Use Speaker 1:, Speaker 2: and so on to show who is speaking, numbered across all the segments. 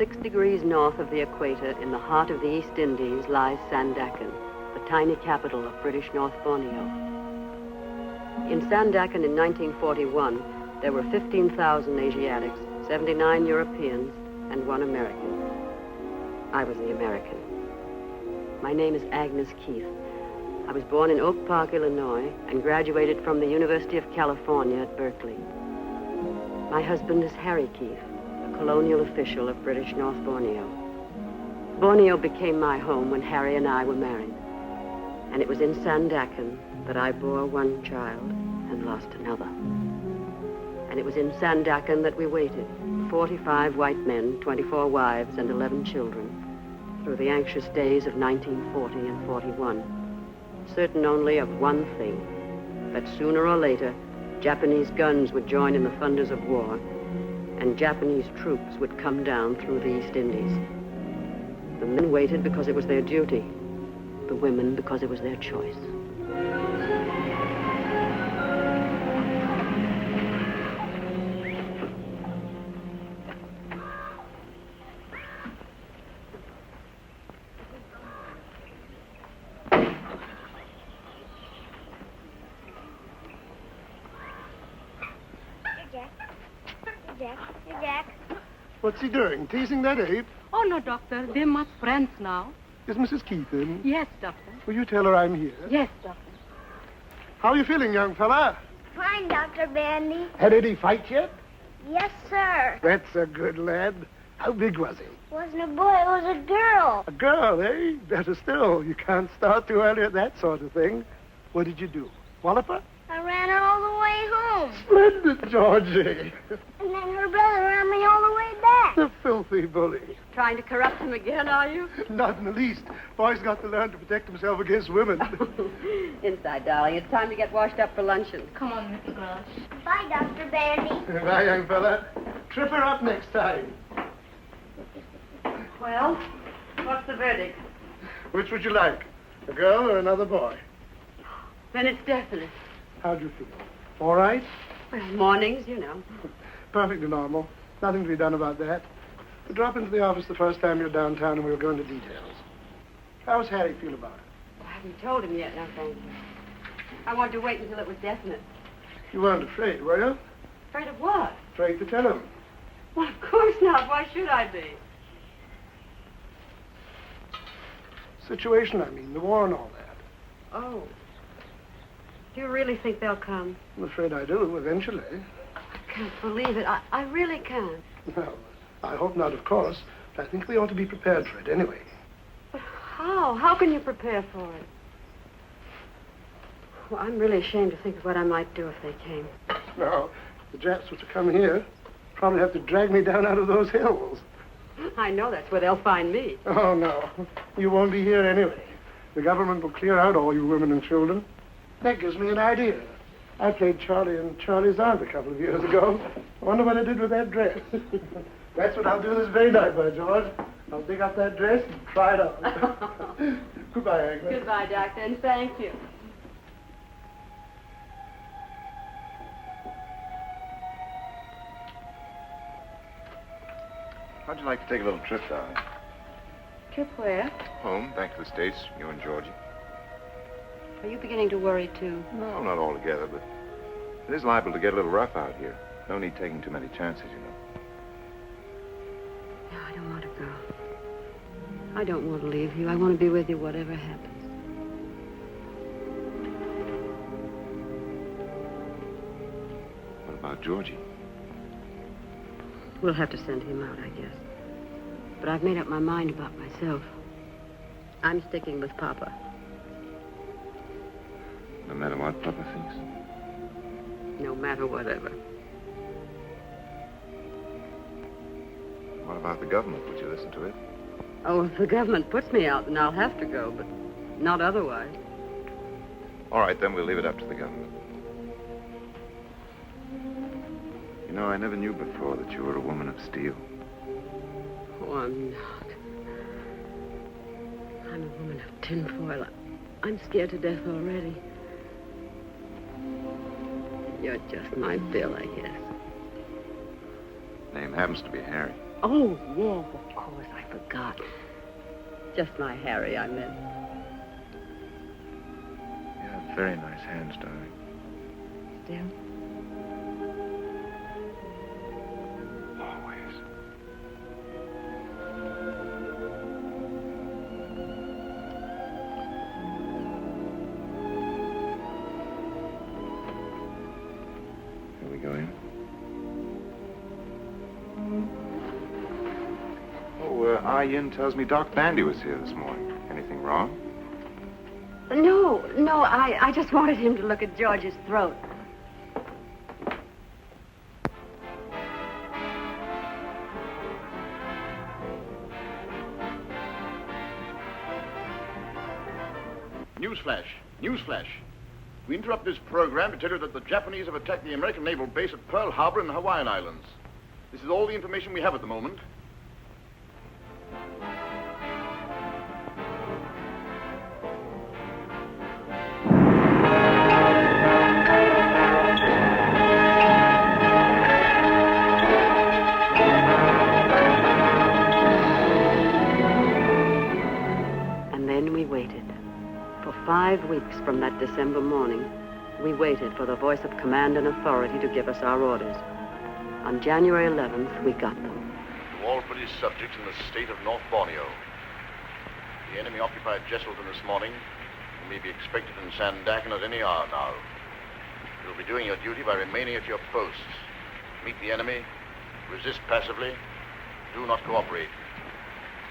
Speaker 1: 6 degrees north of the equator, in the heart of the East Indies, lies Sandakan, the tiny capital of British North Borneo. In Sandakan in 1941, there were 15,000 Asiatics, 79 Europeans, and 1 American. I was the American. My name is Agnes Keith. I was born in Oak Park, Illinois, and graduated from the University of California at Berkeley. My husband is Harry Keith, a colonial official of British North Borneo. Borneo became my home when Harry and I were married. And it was in Sandakan that I bore 1 child and lost another. And it was in Sandakan that we waited, 45 white men, 24 wives, and 11 children, through the anxious days of 1940 and 41, certain only of one thing, that sooner or later, Japanese guns would join in the thunders of war, and Japanese troops would come down through the East Indies. The men waited because it was their duty, the women because it was their choice.
Speaker 2: Jack.
Speaker 3: What's he doing? Teasing that ape?
Speaker 4: Oh, no, Doctor. They're much friends now.
Speaker 3: Is Mrs. Keith in?
Speaker 4: Yes, Doctor.
Speaker 3: Will you tell her I'm here?
Speaker 4: Yes, Doctor.
Speaker 3: How are you feeling, young fella?
Speaker 2: Fine, Dr. Bandy.
Speaker 3: Had any fight yet?
Speaker 2: Yes, sir.
Speaker 3: That's a good lad. How big was he?
Speaker 2: Wasn't a boy, it was a girl.
Speaker 3: A girl, eh? Better still. You can't start too early at that sort of thing. What did you do? Wallop her?
Speaker 2: I ran her all the way home.
Speaker 3: Splendid, Georgie.
Speaker 2: And then her brother ran me all the way back.
Speaker 3: The filthy bully.
Speaker 1: Trying to corrupt him again, are you?
Speaker 3: Not in the least. Boy's got to learn to protect himself against women.
Speaker 1: Inside, darling. It's time to get washed up for luncheon.
Speaker 4: Come on, Mr. Grosh.
Speaker 2: Bye, Dr. Bandy.
Speaker 3: Bye, young fella. Trip her up next time.
Speaker 1: Well, what's the verdict?
Speaker 3: Which would you like? A girl or another boy?
Speaker 1: Then it's definite.
Speaker 3: How'd you feel? All right?
Speaker 1: Well, mornings, you know.
Speaker 3: Perfectly normal. Nothing to be done about that. Drop into the office the first time you're downtown and we'll go into details. How's Harry feel about it?
Speaker 1: I haven't told him yet, no thank you. I wanted to wait until it was definite.
Speaker 3: You weren't afraid, were you?
Speaker 1: Afraid of what?
Speaker 3: Afraid to tell him.
Speaker 1: Well, of course not. Why should I be?
Speaker 3: Situation, I mean, the war and all that.
Speaker 1: Oh. Do you really think they'll come?
Speaker 3: I'm afraid I do, eventually.
Speaker 1: I can't believe it. I really can't.
Speaker 3: Well, I hope not, of course, but I think we ought to be prepared for it anyway.
Speaker 1: But how? How can you prepare for it? Well, I'm really ashamed to think of what I might do if they came.
Speaker 3: Now, the Japs were to come here, probably have to drag me down out of those hills.
Speaker 1: I know that's where they'll find me.
Speaker 3: Oh, no. You won't be here anyway. The government will clear out all you women and children. That gives me an idea. I played Charlie and Charlie's aunt a couple of years ago. I wonder what I did with that dress. That's what I'll do this very night, by George. I'll dig up that dress and try it on. Goodbye, Agnes.
Speaker 1: Goodbye, Doctor, and thank you.
Speaker 5: How'd you like to take a little trip, darling?
Speaker 1: Trip where?
Speaker 5: Home, back to the States, you and Georgie.
Speaker 1: Are you beginning to worry, too?
Speaker 5: No, not altogether, but it is liable to get a little rough out here. No need taking too many chances, you know.
Speaker 1: No, I don't want to go. I don't want to leave you. I want to be with you whatever happens.
Speaker 5: What about Georgie?
Speaker 1: We'll have to send him out, I guess. But I've made up my mind about myself. I'm sticking with Papa.
Speaker 5: No matter what Papa thinks.
Speaker 1: No matter whatever.
Speaker 5: What about the government? Would you listen to it?
Speaker 1: Oh, if the government puts me out, then I'll have to go, but not otherwise.
Speaker 5: All right, then we'll leave it up to the government. You know, I never knew before that you were a woman of steel.
Speaker 1: Oh, I'm not. I'm a woman of tinfoil. I'm scared to death already. You're just my Bill, I guess.
Speaker 5: Name happens to be Harry.
Speaker 1: Oh, yes, of course. I forgot. Just my Harry, I meant.
Speaker 5: Yeah, very nice hands, darling.
Speaker 1: Still?
Speaker 5: Always. Here we go in. Oh, Ah-Yin tells me Doc Bandy was here this morning. Anything wrong?
Speaker 1: No, I just wanted him to look at George's throat.
Speaker 6: Newsflash. Newsflash. We interrupt this program to tell you that the Japanese have attacked the American naval base at Pearl Harbor in the Hawaiian Islands. This is all the information we have at the moment.
Speaker 1: And then we waited. For 5 weeks from that December morning, we waited for the voice of command and authority to give us our orders. On January 11th, we got them.
Speaker 6: To all British subjects in the state of North Borneo. The enemy occupied Jesselton this morning and may be expected in Sandakan at any hour now. You'll be doing your duty by remaining at your posts. Meet the enemy, resist passively, do not cooperate.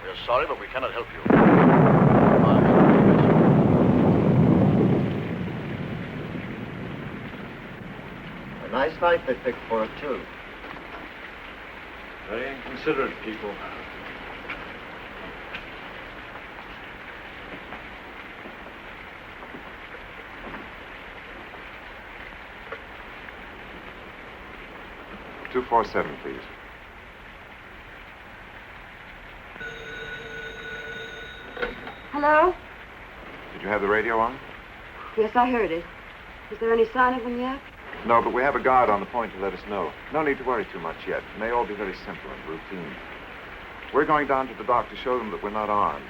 Speaker 6: We are sorry, but we cannot help you.
Speaker 7: A nice night they picked for it, too.
Speaker 8: Very inconsiderate people.
Speaker 5: Two 247, please.
Speaker 1: Hello?
Speaker 5: Did you have the radio on?
Speaker 1: Yes, I heard it. Is there any sign of them yet?
Speaker 5: No, but we have a guard on the point to let us know. No need to worry too much yet. It may all be very simple and routine. We're going down to the dock to show them that we're not armed.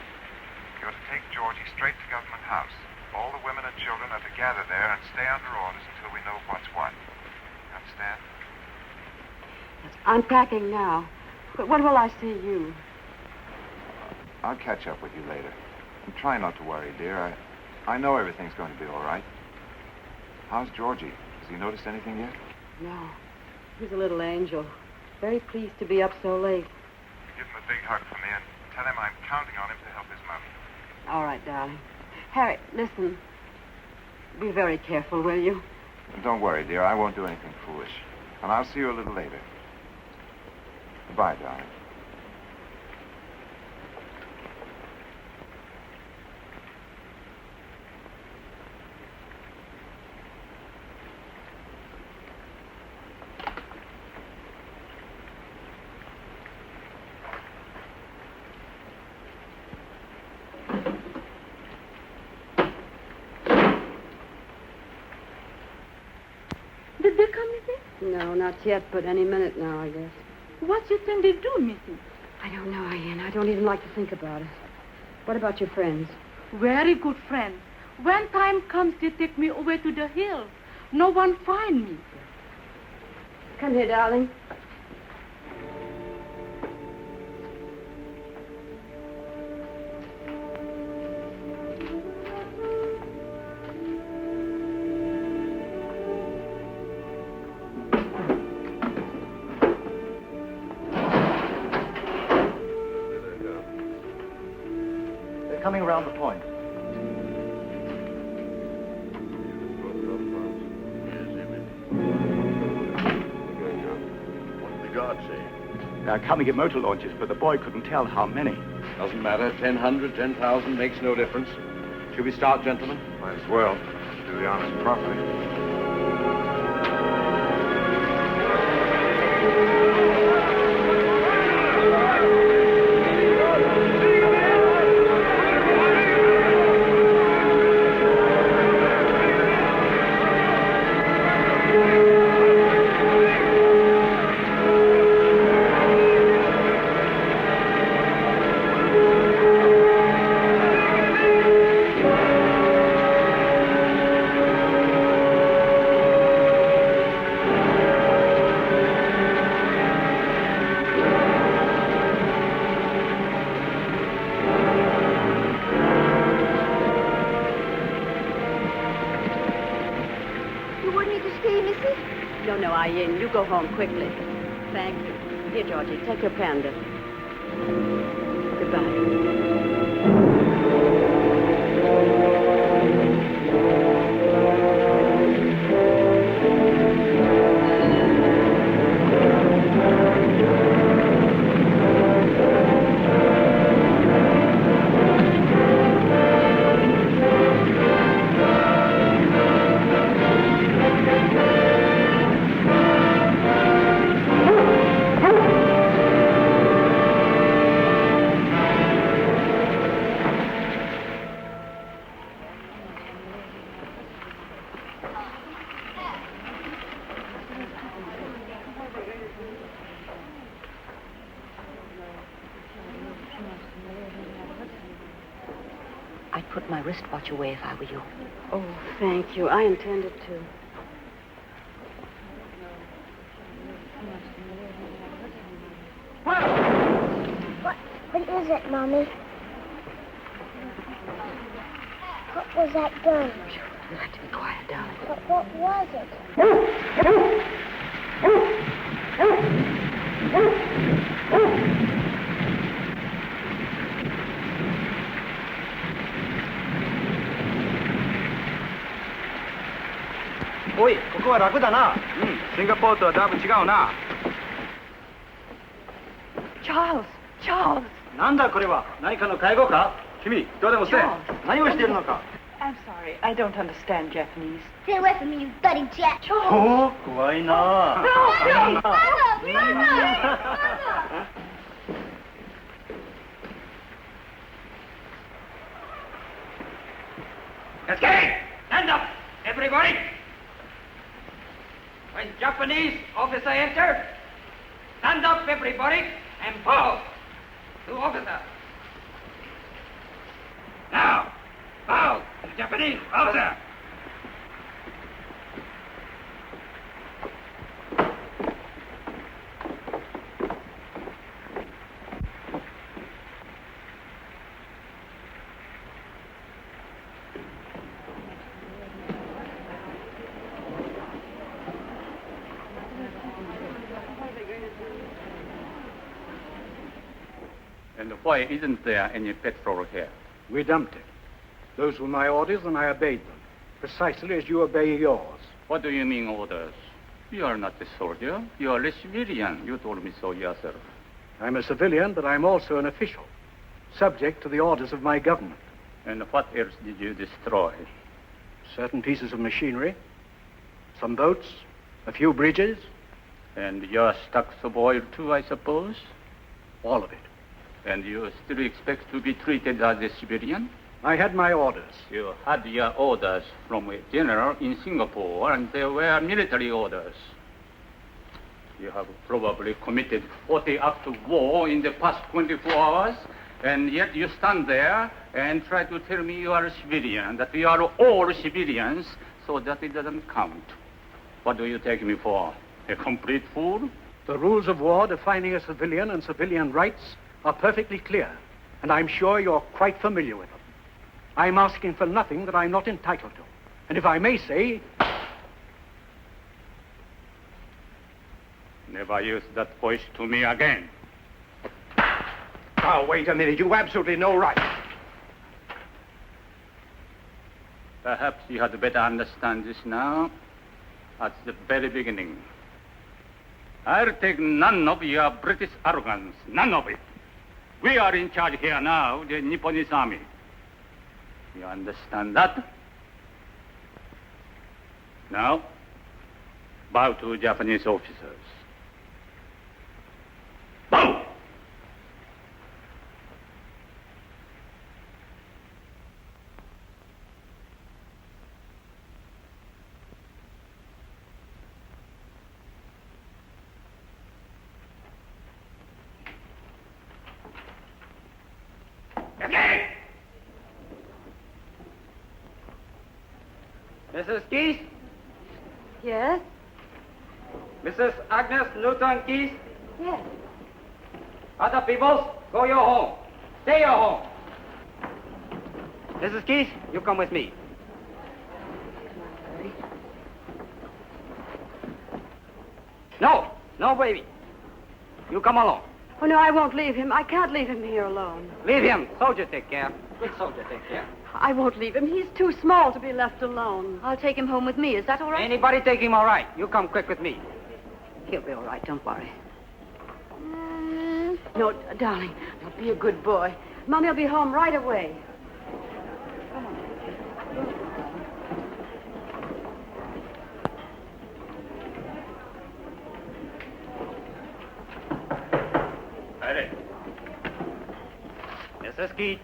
Speaker 5: You're to take Georgie straight to Government House. All the women and children are to gather there and stay under orders until we know what's what. You understand?
Speaker 1: Yes, I'm packing now. But when will I see you?
Speaker 5: I'll catch up with you later. And try not to worry, dear. I know everything's going to be all right. How's Georgie? Has he noticed anything yet?
Speaker 1: No. He's a little angel. Very pleased to be up so late.
Speaker 5: Give him a big hug for me and tell him I'm counting on him to help his mother.
Speaker 1: All right, darling. Harry, listen. Be very careful, will you?
Speaker 5: Don't worry, dear. I won't do anything foolish. And I'll see you a little later. Goodbye, darling.
Speaker 4: Did they come, Missy?
Speaker 1: No, not yet, but any minute now, I guess.
Speaker 4: What you think they do, Missy?
Speaker 1: I don't know, Ian. I don't even like to think about it. What about your friends?
Speaker 4: Very good friends. When time comes, they take me away to the hills. No one find me.
Speaker 1: Come here, darling.
Speaker 7: Coming around the point.
Speaker 6: What did the guard say?
Speaker 9: They're coming in motor launches, but the boy couldn't tell how many.
Speaker 8: Doesn't matter. 1,000, 10,000 makes no difference. Should we start, gentlemen?
Speaker 5: Might as well. Do the honors properly.
Speaker 1: No, Ayin. You go home quickly. Thank you. Here, Georgie, take your panda. Goodbye.
Speaker 10: I'd put my wristwatch away if I were you.
Speaker 1: Oh, thank you. I intended to.
Speaker 2: What is it, Mommy? What was that gun?
Speaker 10: You have to be quiet, darling.
Speaker 2: But what was it?
Speaker 9: おい、ここは楽だな。シンガポールとはだいぶ違うな。
Speaker 10: Charles! Charles!
Speaker 9: なんだこれは？何かの介護か？君、どうでもせん。何をしているのか？
Speaker 10: I'm sorry, I don't understand Japanese.
Speaker 2: Stay away from me, you bloody jet.
Speaker 9: おお、怖いな。
Speaker 11: Escape! Stand up, everybody! When Japanese officer enters, stand up, everybody, and bow to officer. Now, bow to Japanese officer.
Speaker 9: And why isn't there any petrol here?
Speaker 12: We dumped it. Those were my orders, and I obeyed them, precisely as you obey yours.
Speaker 9: What do you mean orders? You are not a soldier. You are a civilian. You told me so yourself.
Speaker 12: I'm a civilian, but I'm also an official, subject to the orders of my government.
Speaker 9: And what else did you destroy?
Speaker 12: Certain pieces of machinery, some boats, a few bridges.
Speaker 9: And your stocks of oil too, I suppose?
Speaker 12: All of it.
Speaker 9: And you still expect to be treated as a civilian?
Speaker 12: I had my orders.
Speaker 9: You had your orders from a general in Singapore, and they were military orders. You have probably committed 40 acts of war in the past 24 hours, and yet you stand there and try to tell me you are a civilian, that we are all civilians, so that it doesn't count. What do you take me for? A complete fool?
Speaker 12: The rules of war defining a civilian and civilian rights are perfectly clear, and I'm sure you're quite familiar with them. I'm asking for nothing that I'm not entitled to. And if I may say...
Speaker 9: Never use that voice to me again.
Speaker 12: Oh, wait a minute. You've absolutely no right.
Speaker 9: Perhaps you had better understand this now, at the very beginning. I'll take none of your British arrogance, none of it. We are in charge here now, the Nipponese army. You understand that? Now, bow to Japanese officers. Bow!
Speaker 11: Mrs. Keith?
Speaker 1: Yes?
Speaker 11: Mrs. Agnes Newton Keith?
Speaker 1: Yes.
Speaker 11: Other peoples, go your home. Stay your home. Mrs. Keith, you come with me. No, baby. You come along.
Speaker 1: Oh, no, I won't leave him. I can't leave him here alone.
Speaker 11: Leave him. Soldier take care. Good soldier take care.
Speaker 1: I won't leave him. He's too small to be left alone.
Speaker 10: I'll take him home with me. Is that all right?
Speaker 11: Anybody take him all right. You come quick with me.
Speaker 10: He'll be all right. Don't worry.
Speaker 1: No, darling, now be a good boy. Mommy will be home right away.
Speaker 9: Ready. Mrs. Keith.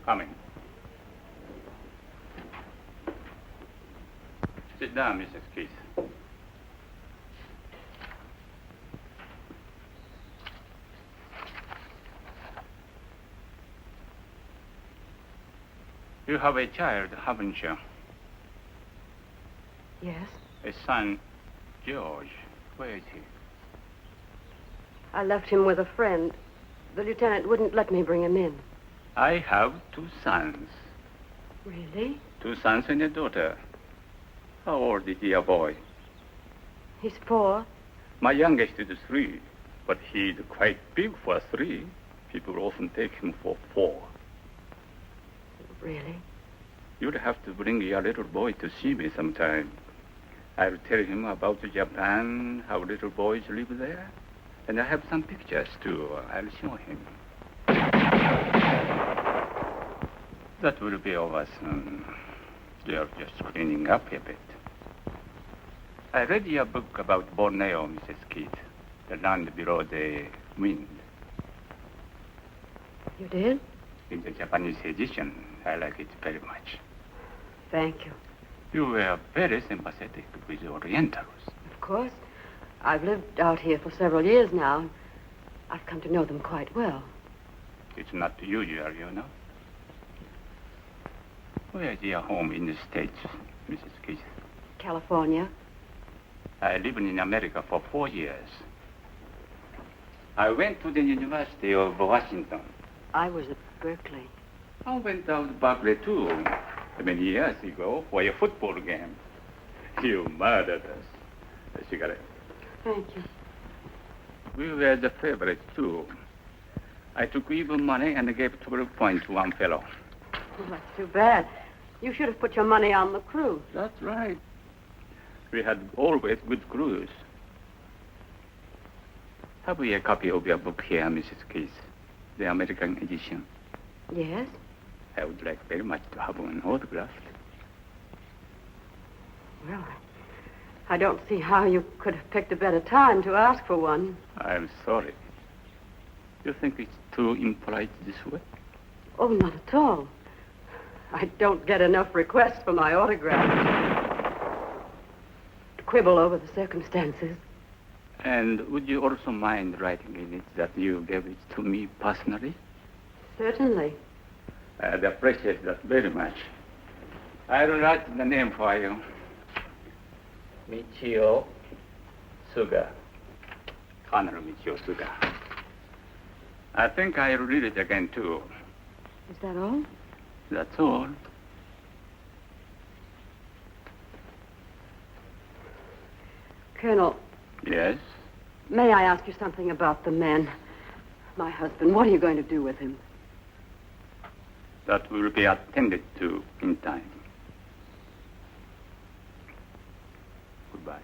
Speaker 9: Coming. Sit down, Mrs. Keith. You have a child, haven't you?
Speaker 1: Yes?
Speaker 9: A son, George. Where is he?
Speaker 1: I left him with a friend. The lieutenant wouldn't let me bring him in.
Speaker 9: I have 2 sons.
Speaker 1: Really?
Speaker 9: 2 sons and a daughter. How old is your boy?
Speaker 1: He's 4.
Speaker 9: My youngest is 3, but he's quite big for 3. People often take him for 4.
Speaker 1: Really?
Speaker 9: You'd have to bring your little boy to see me sometime. I'll tell him about Japan, how little boys live there. And I have some pictures, too. I'll show him. That will be over soon. You're just cleaning up a bit. I read your book about Borneo, Mrs. Keith. The land below the wind.
Speaker 1: You did?
Speaker 9: In the Japanese edition, I like it very much.
Speaker 1: Thank you.
Speaker 9: You were very sympathetic with the Orientals.
Speaker 1: Of course. I've lived out here for several years now, and I've come to know them quite well.
Speaker 9: It's not usual, you know. Where is your home in the States, Mrs. Keith?
Speaker 1: California.
Speaker 9: I lived in America for 4 years. I went to the University of Washington.
Speaker 1: I was at Berkeley.
Speaker 9: I went out to Berkeley, too, many years ago for a football game. You murdered us. A cigarette.
Speaker 1: Thank you.
Speaker 9: We were the favorites, too. I took even money and gave 12 points to one fellow.
Speaker 1: Well, that's too bad. You should have put your money on the crew.
Speaker 9: That's right. We had always good crews. Have we a copy of your book here, Mrs. Keith? The American edition?
Speaker 1: Yes?
Speaker 9: I would like very much to have one autographed.
Speaker 1: Well, I don't see how you could have picked a better time to ask for one.
Speaker 9: I'm sorry. You think it's too impolite this way?
Speaker 1: Oh, not at all. I don't get enough requests for my autograph. To quibble over the circumstances.
Speaker 9: And would you also mind writing in it that you gave it to me personally?
Speaker 1: Certainly.
Speaker 9: I'd appreciate that very much. I'll write the name for you. Michio Suga. Colonel Michio Suga. I think I'll read it again, too.
Speaker 1: Is that all?
Speaker 9: That's all.
Speaker 1: Colonel.
Speaker 9: Yes?
Speaker 1: May I ask you something about the man? My husband. What are you going to do with him?
Speaker 9: That will be attended to in time. Goodbye.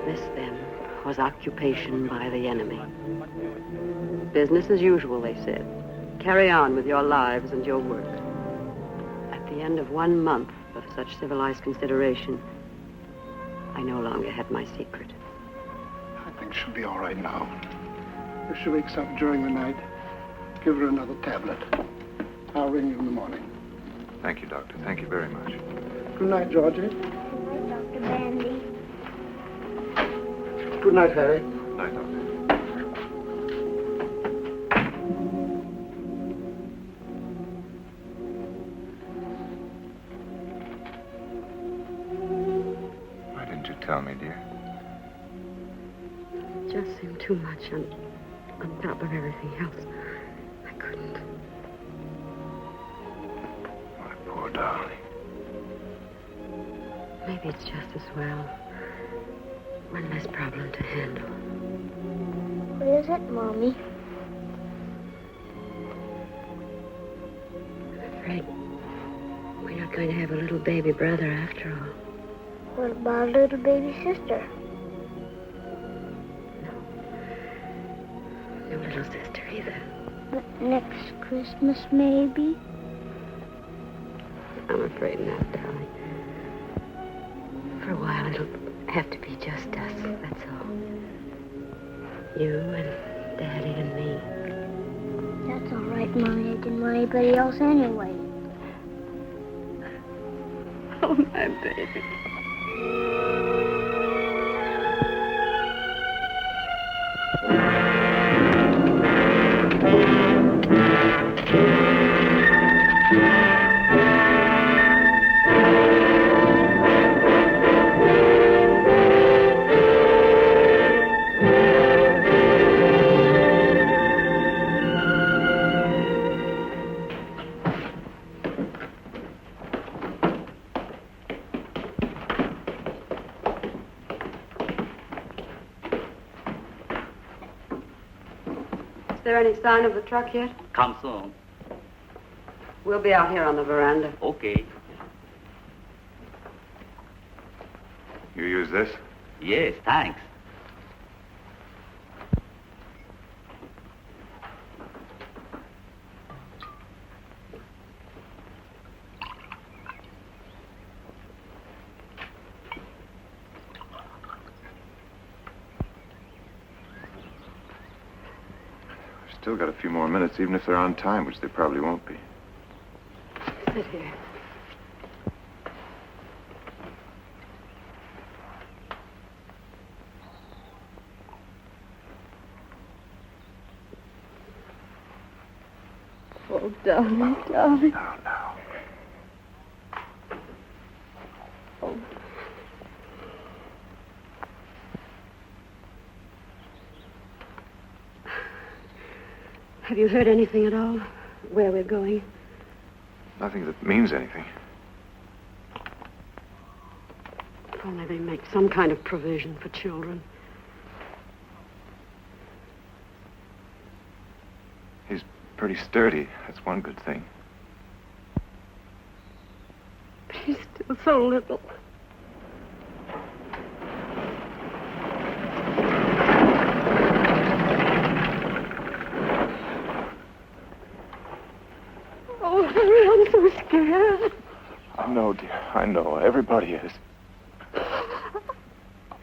Speaker 1: This, then, was occupation by the enemy. Business as usual, they said. Carry on with your lives and your work. At the end of 1 month of such civilized consideration, I no longer had my secret.
Speaker 3: I think she'll be all right now. If she wakes up during the night, give her another tablet. I'll ring you in the morning.
Speaker 5: Thank you, Doctor. Thank you very much.
Speaker 3: Good night, Georgie.
Speaker 2: Good night, Dr. Bandy.
Speaker 3: Good night, Harry.
Speaker 5: Good night, Doctor. Why didn't you tell me, dear?
Speaker 1: It just seemed too much on top of everything else. I couldn't.
Speaker 5: My poor darling.
Speaker 1: Maybe it's just as well. One less problem to handle.
Speaker 2: What is it, Mommy?
Speaker 1: I'm afraid we're not going to have a little baby brother after all.
Speaker 2: What about a little baby sister?
Speaker 1: No little sister either.
Speaker 2: Next Christmas, maybe?
Speaker 1: I'm afraid not, darling. For a while, it'll have to be just us, that's all. You and Daddy and me.
Speaker 2: That's all right, Mommy. I didn't want anybody else anyway.
Speaker 1: Oh, my baby. Is there any sign of the truck yet?
Speaker 9: Come soon.
Speaker 1: We'll be out here on the veranda.
Speaker 9: Okay.
Speaker 5: You use this?
Speaker 9: Yes, thanks.
Speaker 5: Still got a few more minutes, even if they're on time, which they probably won't be.
Speaker 1: Sit here. Oh, darling, darling.
Speaker 5: Now.
Speaker 1: Oh. Have you heard anything at all? Where we're going?
Speaker 5: Nothing that means anything.
Speaker 1: If only they make some kind of provision for children.
Speaker 5: He's pretty sturdy. That's one good thing.
Speaker 1: But he's still so little. Oh, Harry, I'm so scared.
Speaker 5: I know, dear. I know. Everybody is.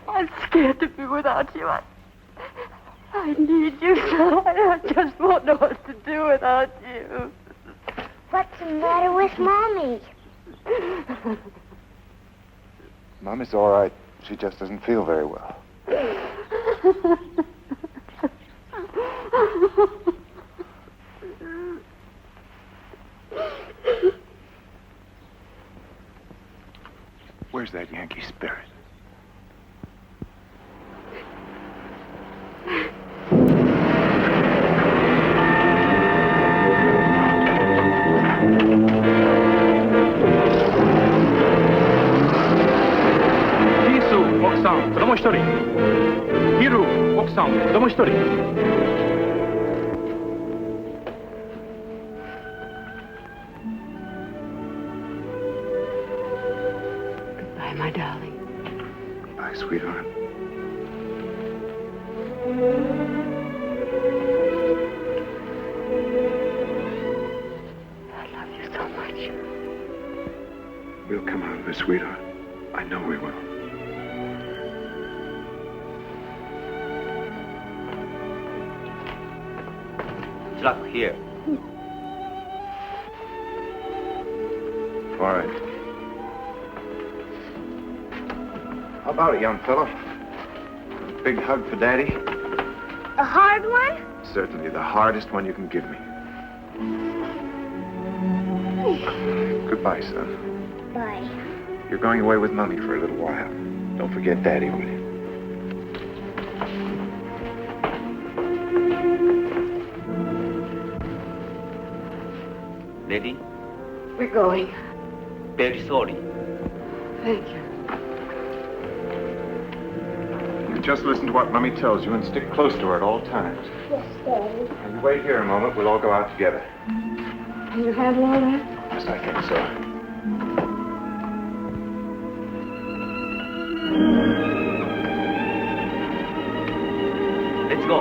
Speaker 1: I'm scared to be without you. I need you so. I just won't know what to do without you.
Speaker 2: What's the matter with Mommy?
Speaker 5: Mommy's all right. She just doesn't feel very well. Where's that Yankee spirit?
Speaker 12: Hisu, 奥さん、子供一人。ヒル、奥さん、子供一人。
Speaker 1: Goodbye, my darling.
Speaker 5: Bye, sweetheart.
Speaker 1: I love you so much.
Speaker 5: We'll come out of this, sweetheart. I know we will.
Speaker 13: Patric here.
Speaker 5: All right. How about it, young fellow? A big hug for Daddy?
Speaker 2: A hard one?
Speaker 5: Certainly the hardest one you can give me. Goodbye, son.
Speaker 2: Bye.
Speaker 5: You're going away with Mummy for a little while. Don't forget Daddy, will you?
Speaker 13: Lady,
Speaker 1: We're going.
Speaker 13: very sorry.
Speaker 1: Thank you.
Speaker 5: You just listen to what Mummy tells you and stick close to her at all times.
Speaker 2: Yes, Daddy.
Speaker 5: And you wait here a moment. We'll all go out together.
Speaker 1: Can you handle all that?
Speaker 5: Yes, I think so.
Speaker 13: Let's go.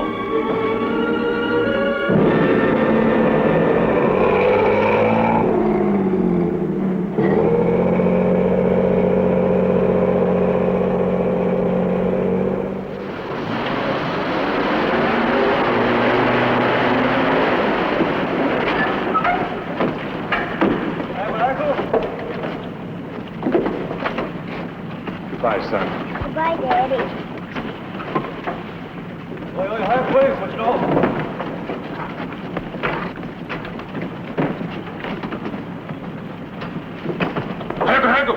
Speaker 5: Goodbye, son.
Speaker 2: Goodbye, Daddy.
Speaker 9: 하고.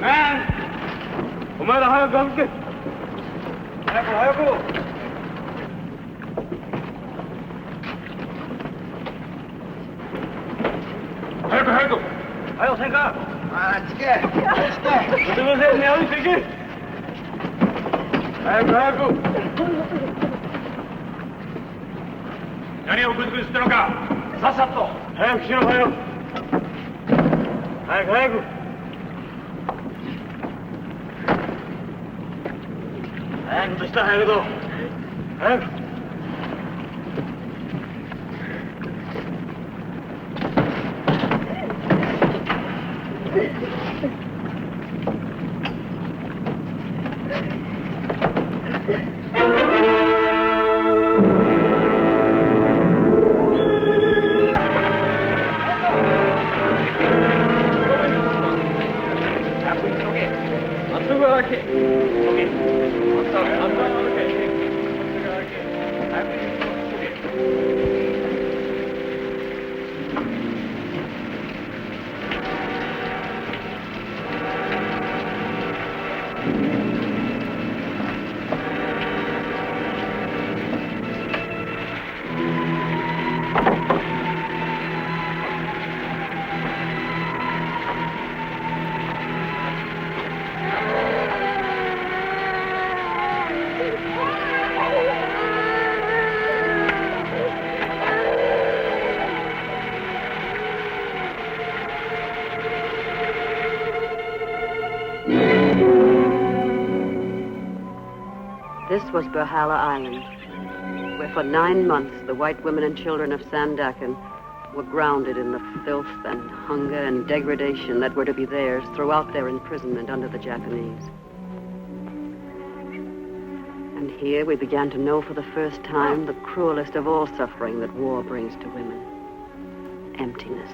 Speaker 9: Man, お前ら早く歩け。早く。早く。早よ、せんか。つけ。すみませんね、歩いていけ。早く。何をグズグズしてるのか。さっさと。早くしろ、早く。早く。早くとしたら早くと。早く。
Speaker 1: This was Berhala Island, where for 9 months the white women and children of Sandakan were grounded in the filth and hunger and degradation that were to be theirs throughout their imprisonment under the Japanese. And here we began to know for the first time the cruelest of all suffering that war brings to women: emptiness.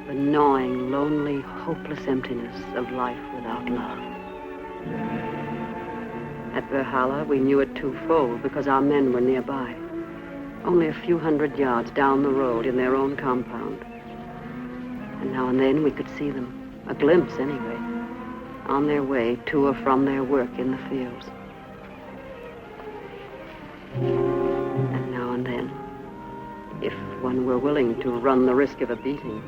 Speaker 1: The gnawing, lonely, hopeless emptiness of life without love. At Berhala, we knew it twofold because our men were nearby, only a few hundred yards down the road in their own compound. And now and then we could see them, a glimpse anyway, on their way to or from their work in the fields. And now and then, if one were willing to run the risk of a beating,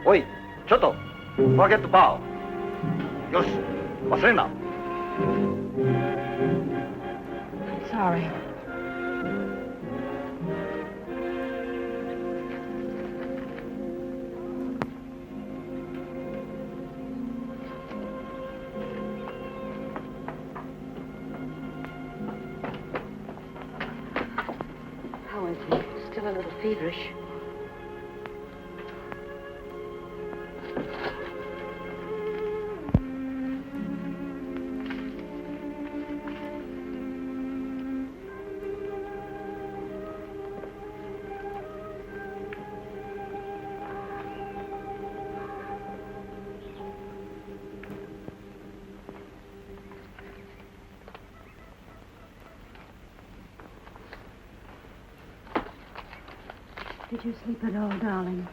Speaker 7: おい、ちょっと、forget the bow。よし、忘れんな。
Speaker 10: Sorry. little feverish.
Speaker 2: Did you sleep at all, darling?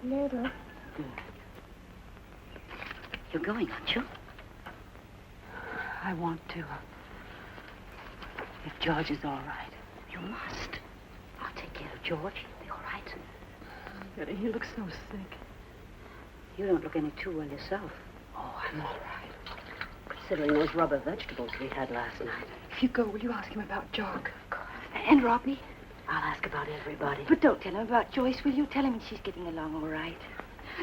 Speaker 2: Little.
Speaker 10: Good. You're going, aren't you?
Speaker 1: I want to. If George is all right.
Speaker 10: You must. I'll take care of George. He'll be all right.
Speaker 1: Betty, he looks so sick.
Speaker 10: You don't look any too well yourself.
Speaker 1: Oh, I'm all right.
Speaker 10: Considering those rubber vegetables we had last night.
Speaker 1: If you go, will you ask him about Jock?
Speaker 10: And Robbie? I'll ask about everybody.
Speaker 2: But don't tell him about Joyce, will you? Tell him she's getting along all right.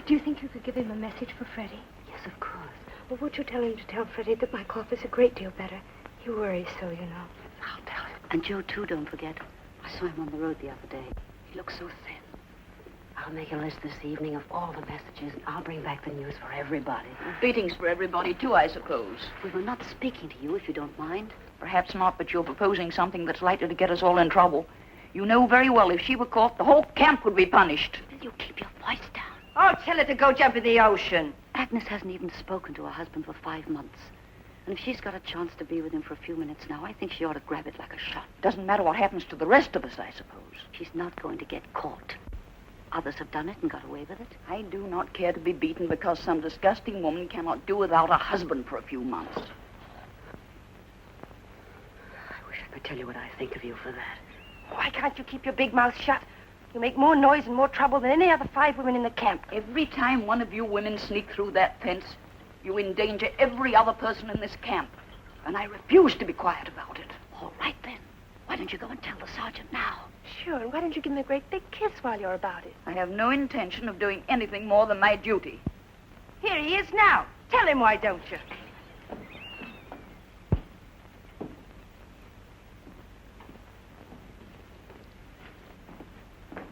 Speaker 2: Do you think you could give him a message for Freddie?
Speaker 10: Yes, of course.
Speaker 2: Well, won't you tell him to tell Freddie that my cough is a great deal better? He worries so, you know.
Speaker 10: I'll tell him. And Joe, too, don't forget. I saw him on the road the other day. He looks so thin. I'll make a list this evening of all the messages, and I'll bring back the news for everybody.
Speaker 13: Beatings for everybody, too, I suppose.
Speaker 10: We were not speaking to you, if you don't mind.
Speaker 13: Perhaps not, but you're proposing something that's likely to get us all in trouble. You know very well if she were caught, the whole camp would be punished.
Speaker 10: Will you keep your voice down?
Speaker 2: Oh, tell her to go jump in the ocean.
Speaker 10: Agnes hasn't even spoken to her husband for 5 months. And if she's got a chance to be with him for a few minutes now, I think she ought to grab it like a shot.
Speaker 13: Doesn't matter what happens to the rest of us, I suppose.
Speaker 10: She's not going to get caught. Others have done it and got away with it.
Speaker 13: I do not care to be beaten because some disgusting woman cannot do without a husband for a few months.
Speaker 10: I wish I could tell you what I think of you for that.
Speaker 2: Why can't you keep your big mouth shut? You make more noise and more trouble than any other 5 women in the camp.
Speaker 13: Every time one of you women sneak through that fence, you endanger every other person in this camp. And I refuse to be quiet about it.
Speaker 10: All right, then. Why don't you go and tell the sergeant now?
Speaker 2: Sure, and why don't you give him a great big kiss while you're about it?
Speaker 13: I have no intention of doing anything more than my duty.
Speaker 2: Here he is now. Tell him, why don't you?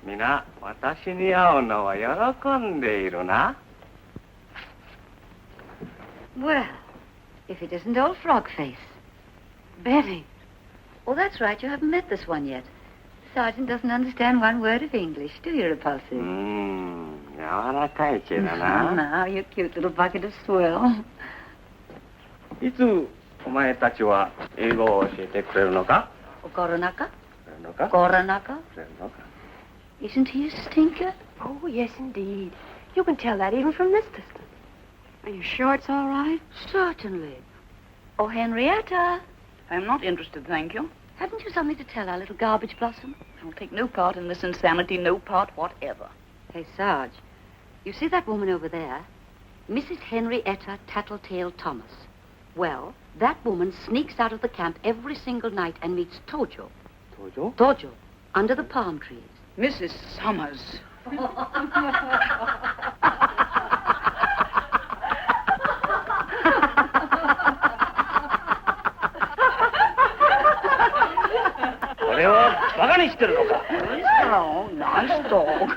Speaker 7: Mina, 私に会うのは喜んでいるな。
Speaker 10: Well, if it isn't old Frogface. Betty. Oh, that's right. You haven't met this one yet. The sergeant doesn't understand one word of English, do you, Repulsive?
Speaker 7: 柔らかいけどな。
Speaker 10: Now, you cute little bucket of swill.
Speaker 7: いつお前たちは英語を教えてくれるのか？
Speaker 10: Koronaka?
Speaker 7: くれるのか？
Speaker 10: Koronaka?
Speaker 7: くれるのか？
Speaker 10: Isn't he a stinker?
Speaker 2: Oh, yes, indeed. You can tell that even from this distance.
Speaker 10: Are you sure it's all right? Certainly. Oh, Henrietta.
Speaker 13: I'm not interested, thank you.
Speaker 10: Haven't you something to tell our little garbage blossom?
Speaker 13: I'll take no part in this insanity, no part whatever.
Speaker 10: Hey, Sarge, you see that woman over there? Mrs. Henrietta Tattletale Thomas. Well, that woman sneaks out of the camp every single night and meets Tojo.
Speaker 7: Tojo?
Speaker 10: Tojo, under the palm trees.
Speaker 13: Mrs. Summers.
Speaker 7: Oh,
Speaker 13: nice dog.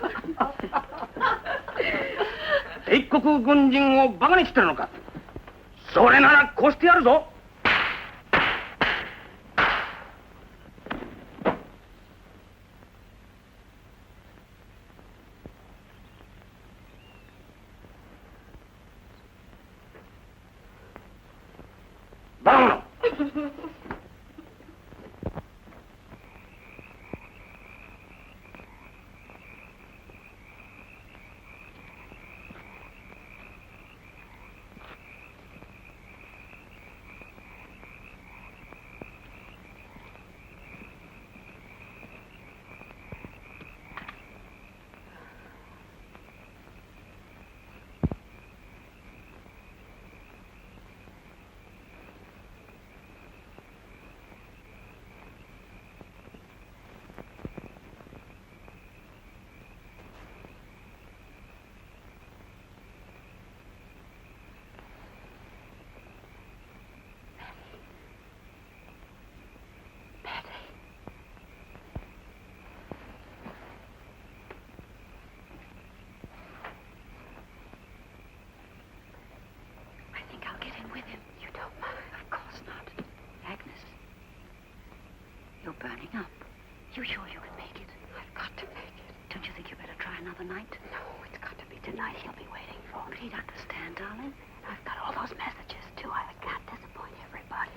Speaker 7: 帝国軍人をバカにしてるのか？それならこうしてやるぞ。バカ者。
Speaker 10: You sure you can make it?
Speaker 2: I've got to make it.
Speaker 10: Don't you think you better try another night?
Speaker 2: No, it's got to be tonight. He'll be waiting for me.
Speaker 10: He'd understand, darling.
Speaker 2: I've got all those messages, too. I can't disappoint everybody.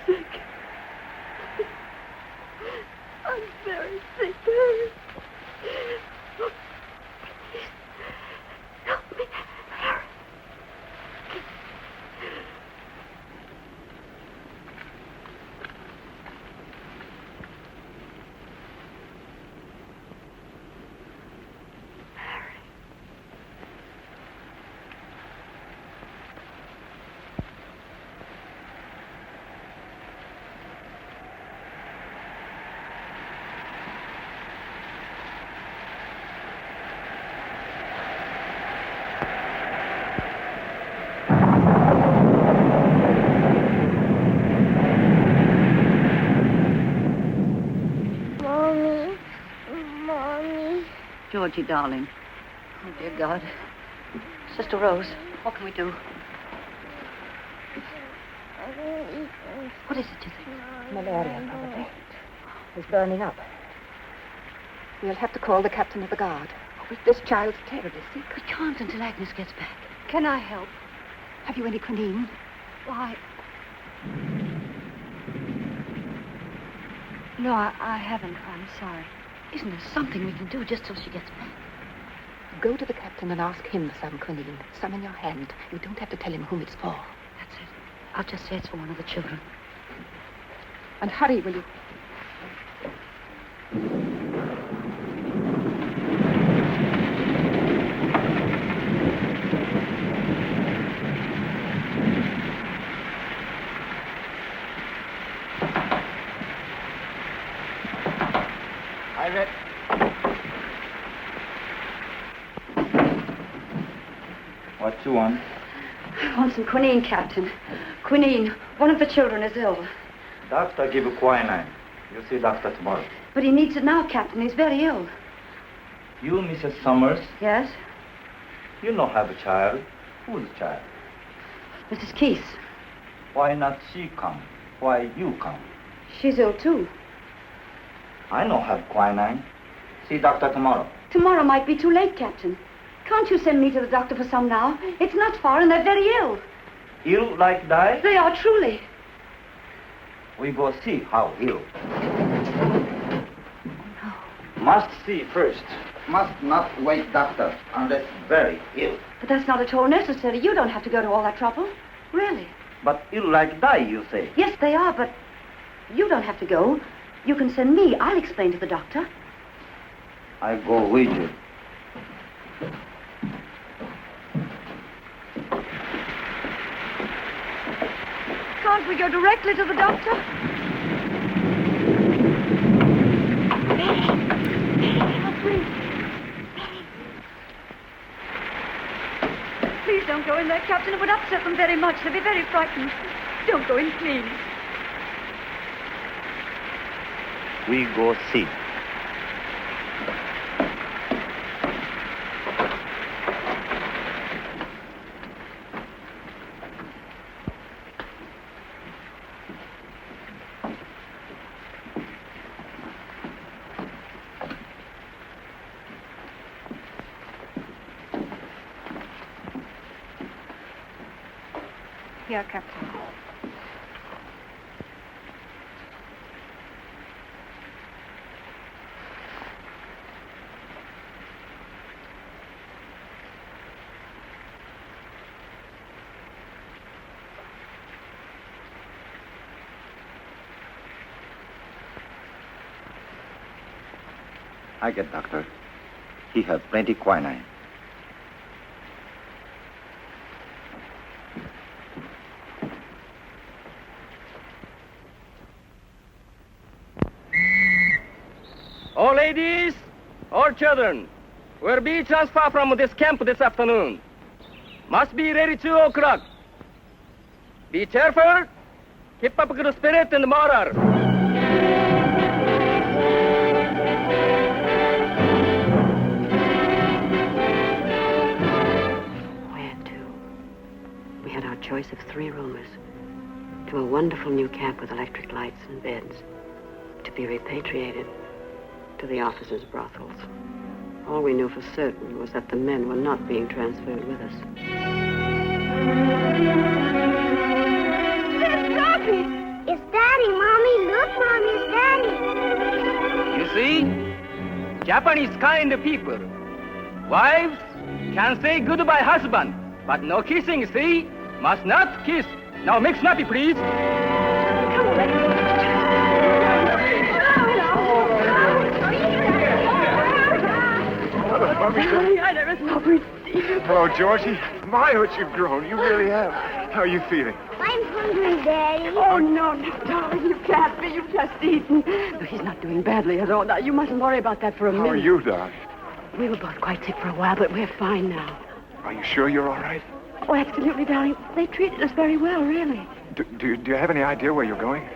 Speaker 1: sick. I'm very sick, Harry. Oh, please, help me, Harry.
Speaker 10: Georgie, darling. Oh, dear God. Sister Rose, what can we do? What is it, you think?
Speaker 2: Malaria, probably. He's burning up. We'll have to call the captain of the guard. This child's terribly sick.
Speaker 10: We can't until Agnes gets back.
Speaker 2: Can I help? Have you any quinine?
Speaker 10: Why?
Speaker 2: No, I haven't. I'm sorry.
Speaker 10: Isn't there something we can do just till she gets back?
Speaker 2: Go to the captain and ask him for some quinine. Some in your hand. You don't have to tell him whom it's for.
Speaker 10: That's it. I'll just say it's for one of the children.
Speaker 2: And hurry, will you?
Speaker 14: What you want?
Speaker 10: I want some quinine, Captain. Quinine. One of the children is ill.
Speaker 14: Doctor give you quinine. You see doctor tomorrow.
Speaker 10: But he needs it now, Captain. He's very ill.
Speaker 14: You, Mrs. Summers?
Speaker 10: Yes?
Speaker 14: You don't have a child. Who's child?
Speaker 10: Mrs. Keith.
Speaker 14: Why not she come? Why you come?
Speaker 10: She's ill, too.
Speaker 14: I don't have quinine. See doctor tomorrow.
Speaker 10: Tomorrow might be too late, Captain. Can't you send me to the doctor for some now? It's not far and they're very ill.
Speaker 14: Ill like die?
Speaker 10: They are, truly.
Speaker 14: We go see how ill.
Speaker 10: No.
Speaker 14: Must see first. Must not wait doctor unless very ill.
Speaker 10: But that's not at all necessary. You don't have to go to all that trouble. Really.
Speaker 14: But ill like die, you say?
Speaker 10: Yes, they are, but you don't have to go. You can send me. I'll explain to the doctor.
Speaker 14: I go with you.
Speaker 10: Can't we go directly to the doctor? Please don't go in there, Captain. It would upset them very much. They'll be very frightened. Don't go in, please.
Speaker 14: We go see.
Speaker 2: Here, Captain.
Speaker 14: I get doctor. He have plenty quinine.
Speaker 7: All ladies, all children, will be transferred from this camp this afternoon. Must be ready 2 o'clock. Be cheerful, keep up good spirit and morale.
Speaker 1: Where to? We had our choice of 3 rooms. To a wonderful new camp with electric lights and beds. To be repatriated. To the officers' brothels. All we knew for certain was that the men were not being transferred with us.
Speaker 15: Is that
Speaker 7: see? Japanese kind people. Wives can say goodbye husband, but no kissing, see? Must not kiss. Now make snappy, please.
Speaker 4: I never saw her.
Speaker 5: Hello, Georgie. My, what you've grown. You really have. How are you feeling?
Speaker 15: I'm hungry, Daddy.
Speaker 4: Oh, no, darling, you can't be. You've just eaten. No, he's not doing badly at all. Now, you mustn't worry about that for a minute.
Speaker 5: How are you, darling?
Speaker 4: We were both quite sick for a while, but we're fine now.
Speaker 5: Are you sure you're all right?
Speaker 4: Oh, absolutely, darling. They treated us very well, really.
Speaker 5: Do you have any idea where you're going?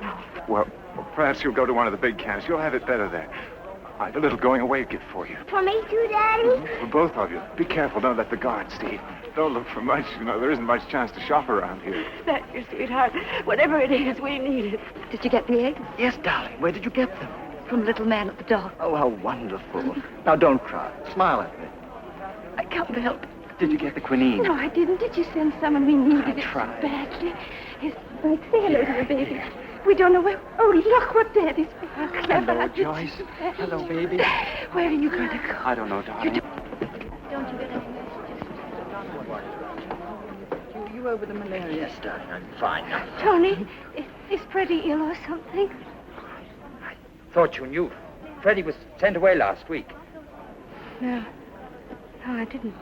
Speaker 4: No.
Speaker 5: Well, perhaps you'll go to one of the big camps. You'll have it better there. I have a little going-away gift for you.
Speaker 15: For me too, Daddy?
Speaker 5: For both of you. Be careful. Don't let the guards see. Don't look for much. You know, there isn't much chance to shop around here.
Speaker 4: Thank you, sweetheart. Whatever it is, we need it.
Speaker 2: Did you get the eggs?
Speaker 16: Yes, darling. Where did you get them?
Speaker 2: From the little man at the dock.
Speaker 16: Oh, how wonderful. Now, don't cry. Smile at me.
Speaker 2: I can't help it.
Speaker 16: Did you get the quinine?
Speaker 2: No, I didn't. Did you send someone? We needed it so
Speaker 16: tried.
Speaker 2: badly. Yes, right. Say hello to the baby. We don't know where... Oh, look what Daddy's... How clever.
Speaker 16: Hello, Joyce. Hello, baby.
Speaker 2: Where are you going to go?
Speaker 16: I don't know, darling.
Speaker 2: Don't you get any messages? You over the malaria?
Speaker 16: Yes, darling. I'm fine now.
Speaker 2: Tony, is Freddie ill or something?
Speaker 16: Thought you knew. Freddie was sent away last week.
Speaker 2: No, I didn't.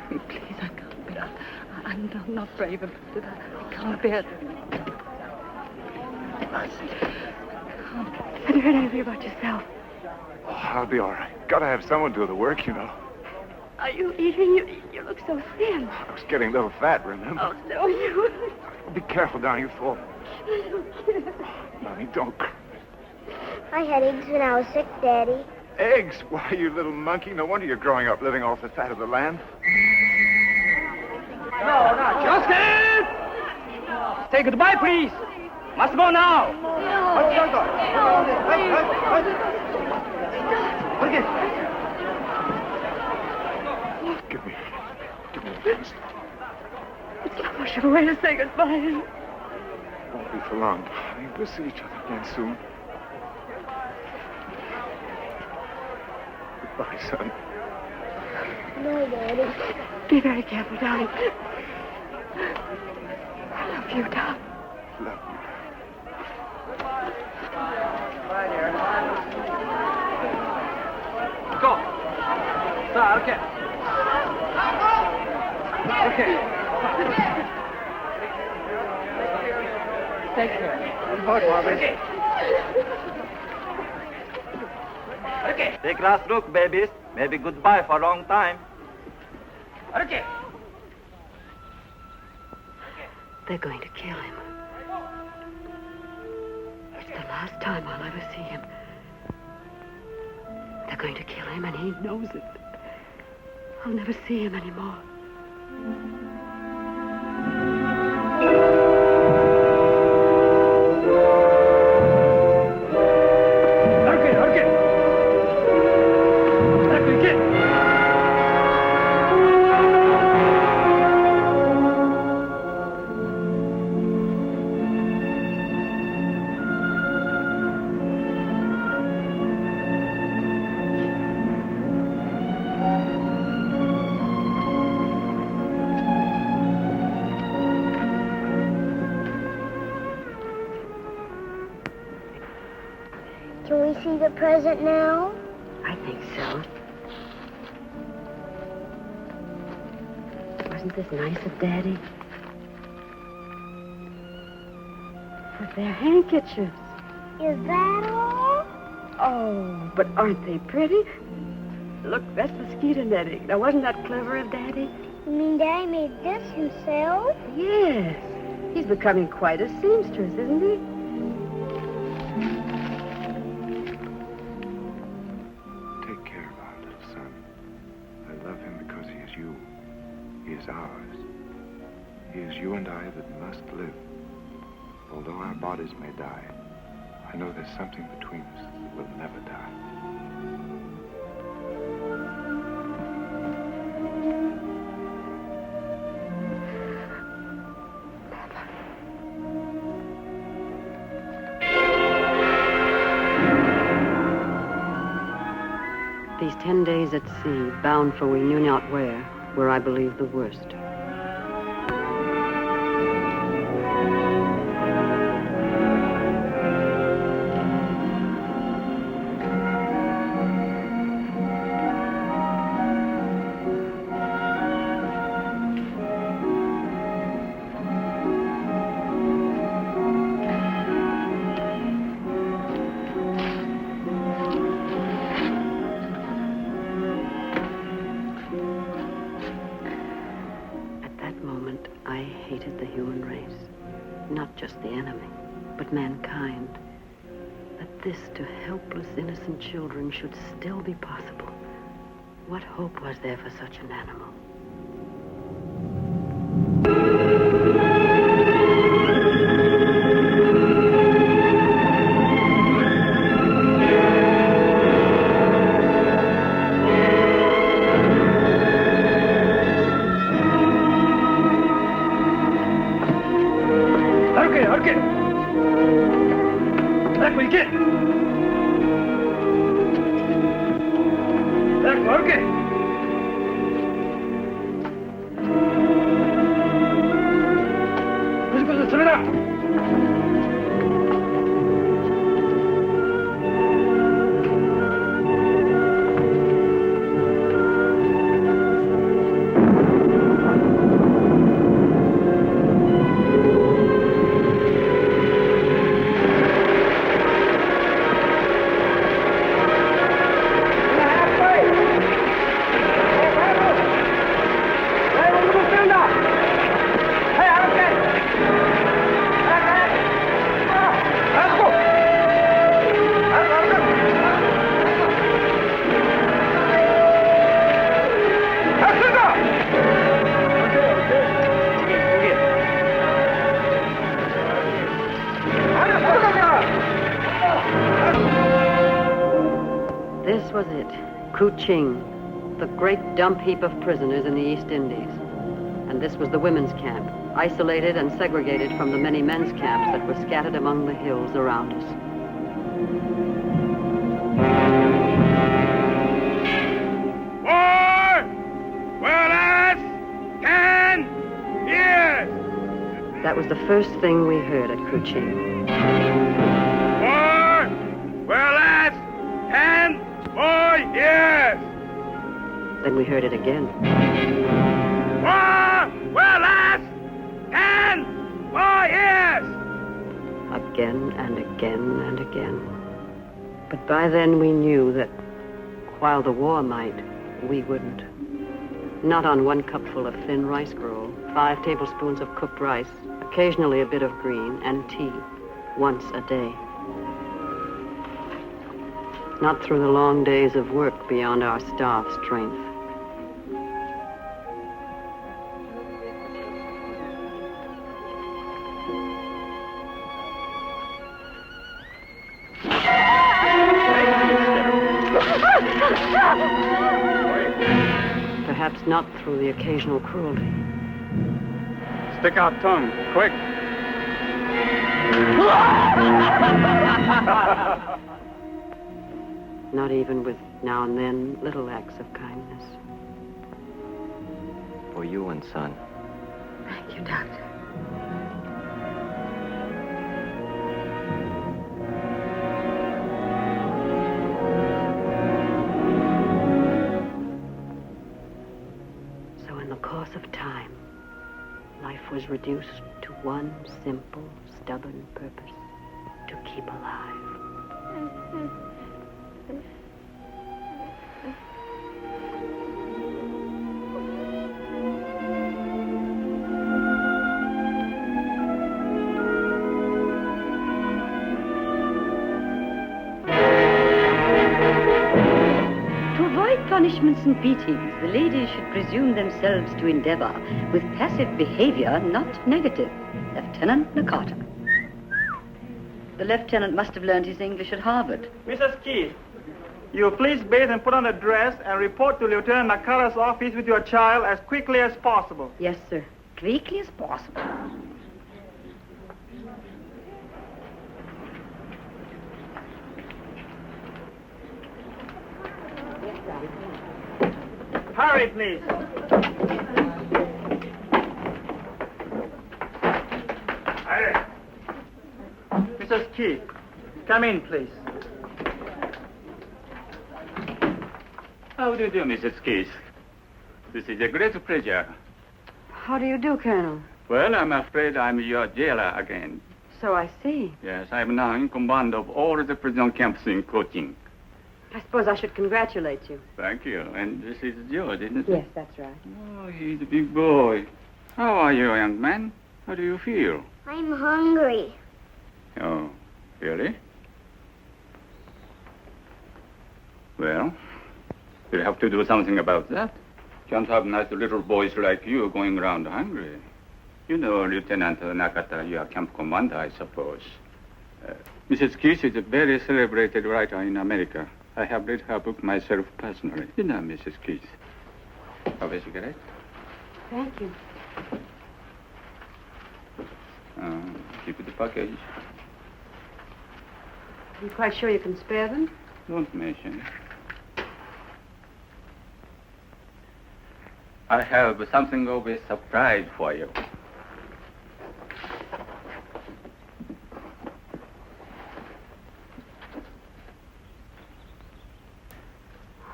Speaker 2: Please, I can't bear it. I'm not brave about it. I can't bear it.
Speaker 16: I see.
Speaker 2: Have you heard anything about yourself?
Speaker 5: Oh, I'll be all right. Gotta have someone do the work, you know.
Speaker 2: Are you eating? You look so thin.
Speaker 5: I was getting a little fat, remember?
Speaker 2: Oh, so are you.
Speaker 5: Be careful, darling. You fall. Darling, don't cry.
Speaker 15: I had eggs when I was sick, Daddy.
Speaker 5: Eggs? Why, you little monkey. No wonder you're growing up living off the fat of the land.
Speaker 7: No, not Justin! Say goodbye, please. Must go now.
Speaker 5: Give me a chance.
Speaker 2: It's not much of a way to say goodbye.
Speaker 5: Won't be for long, darling. We'll see each other again soon. Goodbye, son.
Speaker 15: No, Daddy.
Speaker 2: Be very careful, darling. I love you, darling.
Speaker 5: Love you.
Speaker 7: Go. Sir, okay. Okay.
Speaker 2: Take care.
Speaker 7: Okay. Take last look, babies. Maybe goodbye for a long time. Okay.
Speaker 1: They're going to kill him. It's the last time I'll ever see him. They're going to kill him, and he knows it. I'll never see him anymore.
Speaker 15: Can we see the present now?
Speaker 1: I think so. Wasn't this nice of Daddy? But they're handkerchiefs.
Speaker 15: Is that all?
Speaker 1: Oh, but aren't they pretty? Look, that's mosquito netting. Now, wasn't that clever of Daddy?
Speaker 15: You mean Daddy made this himself?
Speaker 1: Yes. He's becoming quite a seamstress, isn't he?
Speaker 5: Take care of our little son. I love him because he is you. He is ours. He is you and I that must live. Although our bodies may die, I know there's something between us that will never die.
Speaker 1: These 10 days at sea, bound for we knew not where, were, I believe, the worst. Just the enemy, but mankind. That this to helpless, innocent children should still be possible. What hope was there for such an animal? This was it, Kuching, the great dump heap of prisoners in the East Indies. And this was the women's camp, isolated and segregated from the many men's camps that were scattered among the hills around us. That was the first thing we heard at Kuching. Then we heard it again. Again and again and again. But by then we knew that while the war might, we wouldn't. Not on one cupful of thin rice gruel, 5 tablespoons of cooked rice, occasionally a bit of green, and tea, once a day. Not through the long days of work beyond our staff strength. Perhaps not through the occasional cruelty.
Speaker 9: Stick out tongue, quick.
Speaker 1: Not even with now and then little acts of kindness.
Speaker 17: For you and son.
Speaker 2: Thank you, Doctor.
Speaker 1: So in the course of time, life was reduced to one simple, stubborn purpose: to keep alive.
Speaker 10: Punishments and beatings, the ladies should presume themselves to endeavor with passive behavior, not negative. Lieutenant Nakata. The lieutenant must have learned his English at Harvard.
Speaker 18: Mrs. Keith, you please bathe and put on a dress and report to Lieutenant Nakata's office with your child as quickly as possible.
Speaker 10: Yes, sir. Quickly as possible.
Speaker 18: Hurry, please. Mrs. Keith, come in, please.
Speaker 9: How do you do, Mrs. Keith? This is a great pleasure.
Speaker 2: How do you do, Colonel?
Speaker 9: Well, I'm afraid I'm your jailer again.
Speaker 2: So I see.
Speaker 9: Yes, I'm now in command of all the prison camps in Cochin.
Speaker 2: I suppose I should congratulate you.
Speaker 9: Thank you. And this is George, isn't it?
Speaker 2: Yes, that's right.
Speaker 9: Oh, he's a big boy. How are you, young man? How do you feel?
Speaker 15: I'm hungry.
Speaker 9: Oh, really? Well, we'll have to do something about that. Can't have nice little boys like you going around hungry. You know Lieutenant Nakata, your camp commander, I suppose. Mrs. Keith is a very celebrated writer in America. I have read her book myself personally. You know Mrs. Keith. Have a cigarette?
Speaker 2: Thank you.
Speaker 9: Keep the package.
Speaker 2: Are you quite sure you can spare them?
Speaker 9: Don't mention it. I have something of a surprise for you.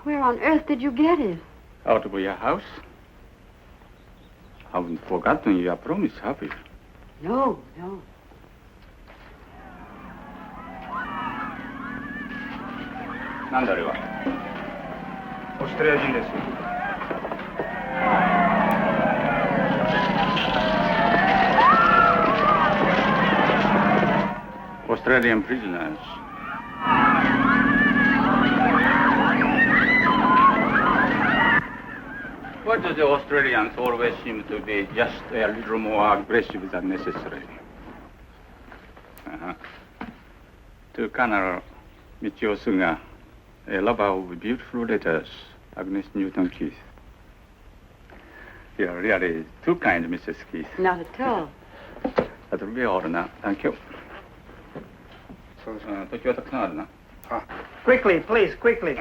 Speaker 2: Where on earth did you get it?
Speaker 9: Out of your house? Haven't forgotten your promise, have you?
Speaker 2: No, no.
Speaker 9: Nandare wa? Australian desu. Australian prisoners. Why do the Australians always seem to be just a little more aggressive than necessary? To Colonel Michio Suga, a lover of beautiful letters, Agnes Newton Keith. You're really too kind, Mrs. Keith.
Speaker 2: Not at all.
Speaker 9: That'll be all now. Thank you.
Speaker 18: Quickly, please, quickly.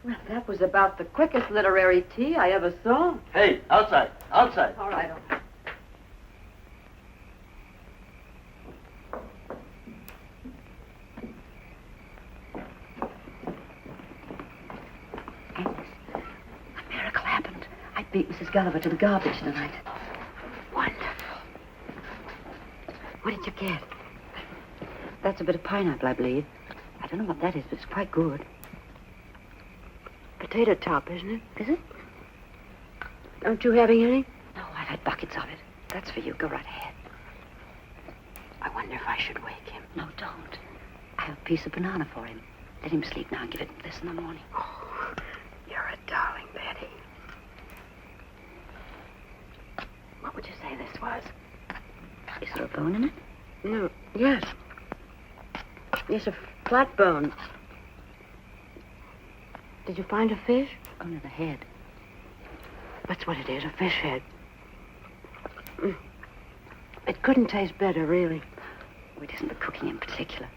Speaker 2: Well, that was about the quickest literary tea I ever saw.
Speaker 14: Hey, outside, outside.
Speaker 2: All right, all right.
Speaker 10: A miracle happened. I beat Mrs. Gulliver to the garbage tonight.
Speaker 2: Wonderful. What did you get?
Speaker 10: That's a bit of pineapple, I believe. I don't know what that is, but it's quite good.
Speaker 2: Potato top, isn't it?
Speaker 10: Is it?
Speaker 2: Aren't you having any?
Speaker 10: No, I've had buckets of it. That's for you. Go right ahead.
Speaker 2: I wonder if I should wake him.
Speaker 10: No, don't. I have a piece of banana for him. Let him sleep now and give it this in the morning.
Speaker 2: Oh, you're a darling, Betty. What would you say this was?
Speaker 10: Is there a bone in it?
Speaker 2: No. Yes. Yes, a flat bone. Did you find a fish?
Speaker 10: Under the head.
Speaker 2: That's what it is, a fish head. It couldn't taste better, really.
Speaker 10: Oh, it isn't the cooking in particular.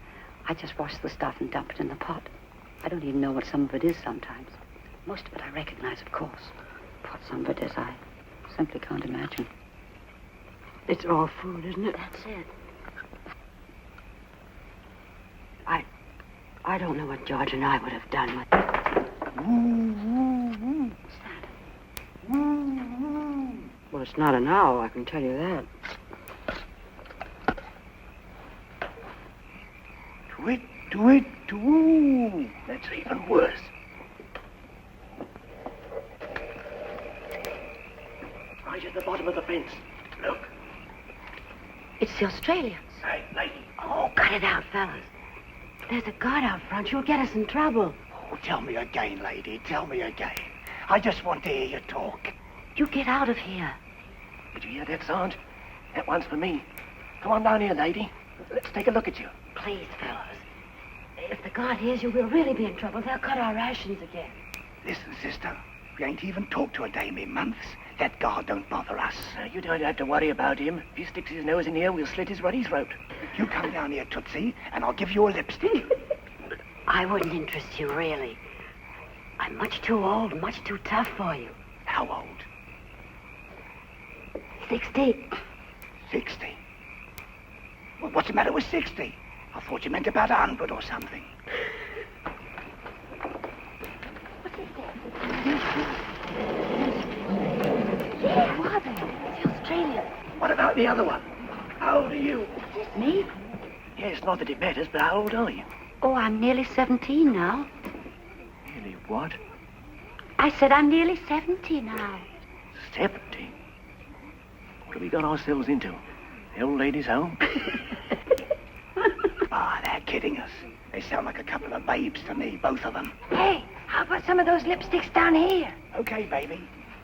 Speaker 10: I just wash the stuff and dump it in the pot. I don't even know what some of it is sometimes. Most of it I recognize, of course. What some of it is, I simply can't imagine.
Speaker 2: It's all food, isn't it?
Speaker 10: That's it.
Speaker 2: I don't know what George and I would have done with it.
Speaker 10: What's that?
Speaker 2: Well, it's not an owl, I can tell you that.
Speaker 3: Tweet, tweet, tweet. That's even worse. Right at the bottom of the fence. Look.
Speaker 10: It's the Australians.
Speaker 3: Hey, lady.
Speaker 2: Oh, cut it out, fellas. There's a guard out front. You'll get us in trouble.
Speaker 3: Oh, tell me again, lady. Tell me again. I just want to hear you talk.
Speaker 10: You get out of here.
Speaker 3: Did you hear that, Sarge? That one's for me. Come on down here, lady. Let's take a look at you.
Speaker 2: Please, fellas. If the guard hears you, we'll really be in trouble. They'll cut our rations again.
Speaker 3: Listen, sister. We ain't even talked to a dame in months.
Speaker 17: That guard don't bother us. You don't have to worry about him. If he sticks his nose in here, we'll slit his ruddy throat. You come down here, Tootsie, and I'll give you a lipstick.
Speaker 10: I wouldn't interest you, really. I'm much too old, much too tough for you.
Speaker 17: How old?
Speaker 10: 60.
Speaker 17: 60? Well, what's the matter with 60? I thought you meant about 100 or something.
Speaker 10: Yeah, what are they? The Australian.
Speaker 17: What about the other one? How old are you?
Speaker 10: Me?
Speaker 17: Yes, not that it matters, but how old are you?
Speaker 10: Oh, I'm nearly 17 now.
Speaker 17: Nearly what?
Speaker 10: I said I'm nearly 70 now.
Speaker 17: 70? What have we got ourselves into? The old lady's home? They're kidding us. They sound like a couple of babes to me, both of them.
Speaker 10: Hey, how about some of those lipsticks down here?
Speaker 17: Okay, baby.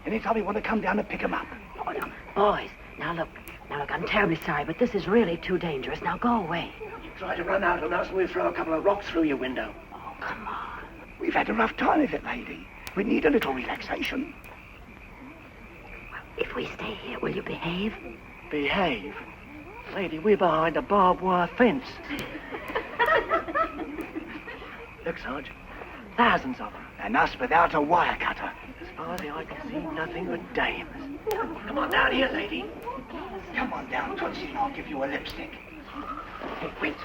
Speaker 17: Anytime you want to come down and pick them up.
Speaker 10: Oh, no. Boys, now look, I'm terribly sorry, but this is really too dangerous. Now go away.
Speaker 17: You try to run out on us and we'll throw a couple of rocks through your window.
Speaker 10: Oh, come on.
Speaker 17: We've had a rough time of it, lady. We need a little relaxation.
Speaker 10: Well, if we stay here, will you behave?
Speaker 17: Behave? Lady, we're behind a barbed wire fence. Look, Sarge. Thousands of them. And us without a wire cutter. As far as the eye can see, nothing but dames. Come on down here, lady. Come on down, Tootsie, and I'll give you a lipstick. Hey, wait.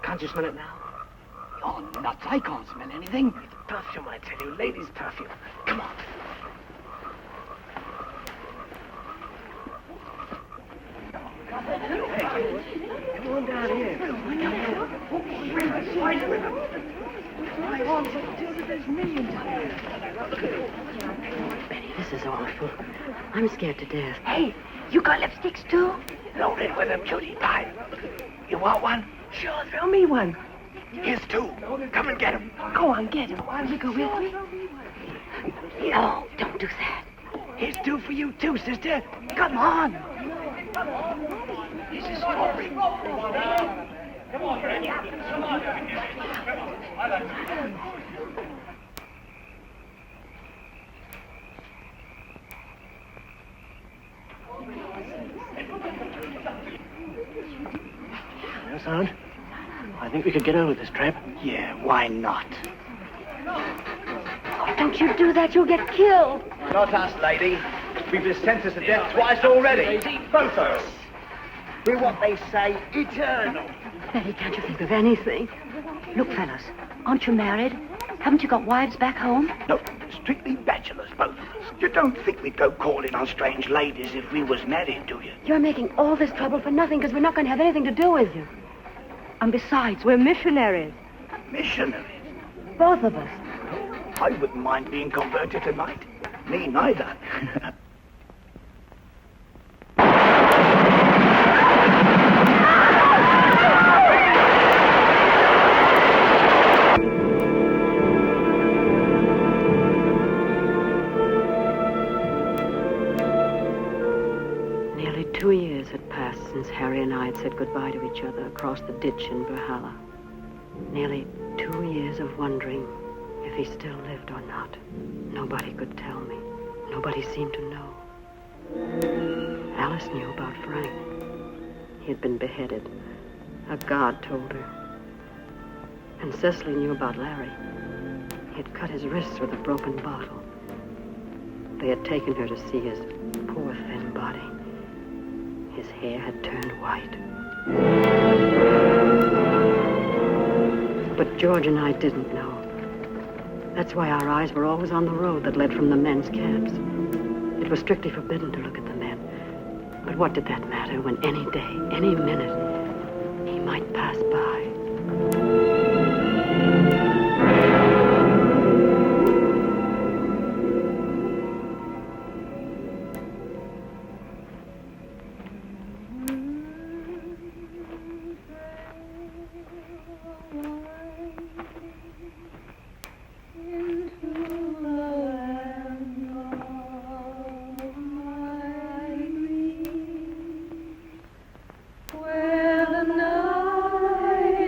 Speaker 17: Can't you smell it now? Oh, nuts. I can't smell anything. It's perfume, I tell you. Ladies' perfume. Come on. Hey, come on down here.
Speaker 10: Benny, this is awful. I'm scared to death.
Speaker 13: Hey, you got lipsticks too?
Speaker 17: Loaded with them, cutie pie. You want one?
Speaker 13: Sure, throw me one.
Speaker 17: Here's two. Come and get them.
Speaker 13: Go on, get him. Want to go with me?
Speaker 10: No, don't do that.
Speaker 17: Here's two for you too, sister. Come on. This is strawberry. Come on, Fred. Come on. Well, son, I think we could get over this trap. Yeah, why not?
Speaker 10: Oh, don't you do that. You'll get killed.
Speaker 8: Not us, lady. We've been sentenced to death twice already. Both of us.
Speaker 17: We're what they say, eternal.
Speaker 10: Benny, can't you think of anything? Look, fellas, aren't you married? Haven't you got wives back home?
Speaker 17: No, strictly bachelors, both of us. You don't think we'd go calling on strange ladies if we was married, do you?
Speaker 10: You're making all this trouble for nothing because we're not going to have anything to do with you. And besides, we're missionaries.
Speaker 17: Missionaries?
Speaker 10: Both of us.
Speaker 17: I wouldn't mind being converted tonight. Me neither.
Speaker 1: Nearly 2 years had passed since Harry and I had said goodbye to each other across the ditch in Valhalla. Nearly 2 years of wondering if he still lived or not. Nobody could tell me. Nobody seemed to know. Alice knew about Frank. He had been beheaded. A guard told her. And Cecily knew about Larry. He had cut his wrists with a broken bottle. They had taken her to see his poor thin body. His hair had turned white. But George and I didn't know. That's why our eyes were always on the road that led from the men's camps. It was strictly forbidden to look at the men. But what did that matter when any day, any minute, he might pass by?
Speaker 2: Where the nightingale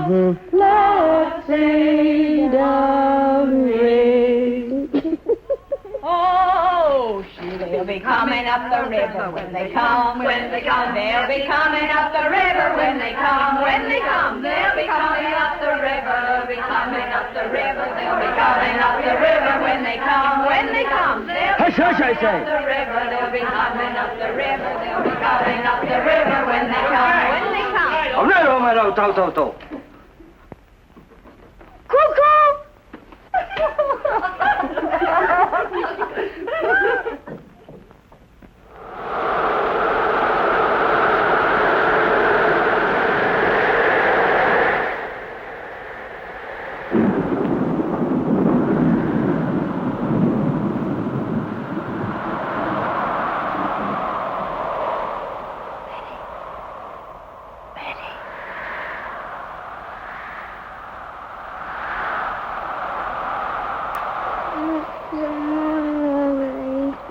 Speaker 2: Let's lay down rain.
Speaker 19: Oh, they'll be coming up the river when they come, when they come. They'll be coming up the river when they come, when they come. They'll be coming up the river, they'll be coming up the river. They'll be coming up the river when they come, when they come. They'll be coming up the river, they'll be coming up the river. They'll be coming up the river when they come, when they come.
Speaker 2: Cuckoo!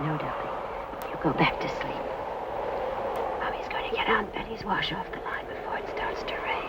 Speaker 1: No, darling. You go back to sleep. Mommy's going to get Aunt Betty's wash off the line before it starts to rain.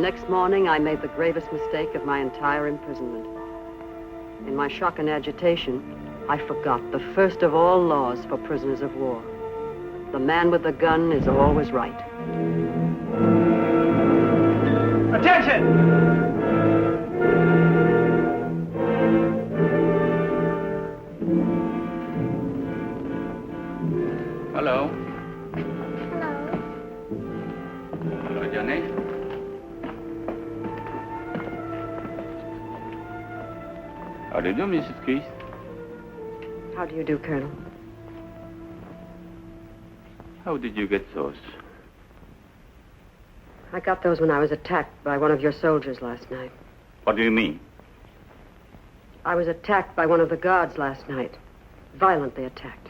Speaker 1: Next morning, I made the gravest mistake of my entire imprisonment. In my shock and agitation, I forgot the first of all laws for prisoners of war. The man with the gun is always right.
Speaker 18: Attention!
Speaker 9: Hello. Hello, Johnny. How do you do, Mrs. Keith?
Speaker 1: How do you do, Colonel?
Speaker 9: How did you get those?
Speaker 1: I got those when I was attacked by one of your soldiers last night.
Speaker 9: What do you mean?
Speaker 1: I was attacked by one of the guards last night. Violently attacked.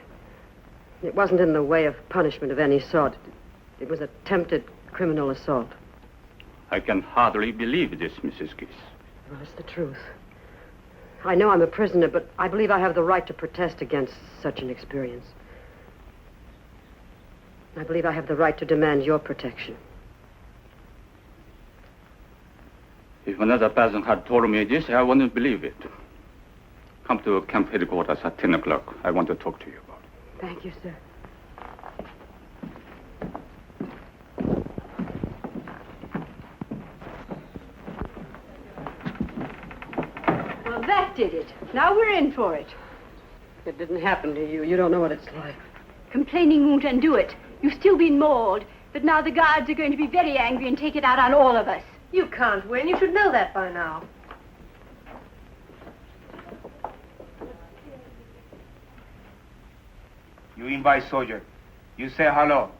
Speaker 1: It wasn't in the way of punishment of any sort. It was attempted criminal assault.
Speaker 9: I can hardly believe this, Mrs. Keith.
Speaker 1: Well, it's the truth. I know I'm a prisoner, but I believe I have the right to protest against such an experience. I believe I have the right to demand your protection.
Speaker 9: If another person had told me this, I wouldn't believe it. Come to camp headquarters at 10 o'clock. I want to talk to you about it.
Speaker 1: Thank you, sir.
Speaker 2: that did it. Now we're in for it.
Speaker 1: It didn't happen to you. You don't know what it's like.
Speaker 2: Complaining won't undo it. You've still been mauled, but now the guards are going to be very angry and take it out on all of us.
Speaker 20: You can't win. You should know that by now.
Speaker 21: You invite soldier. You say hello.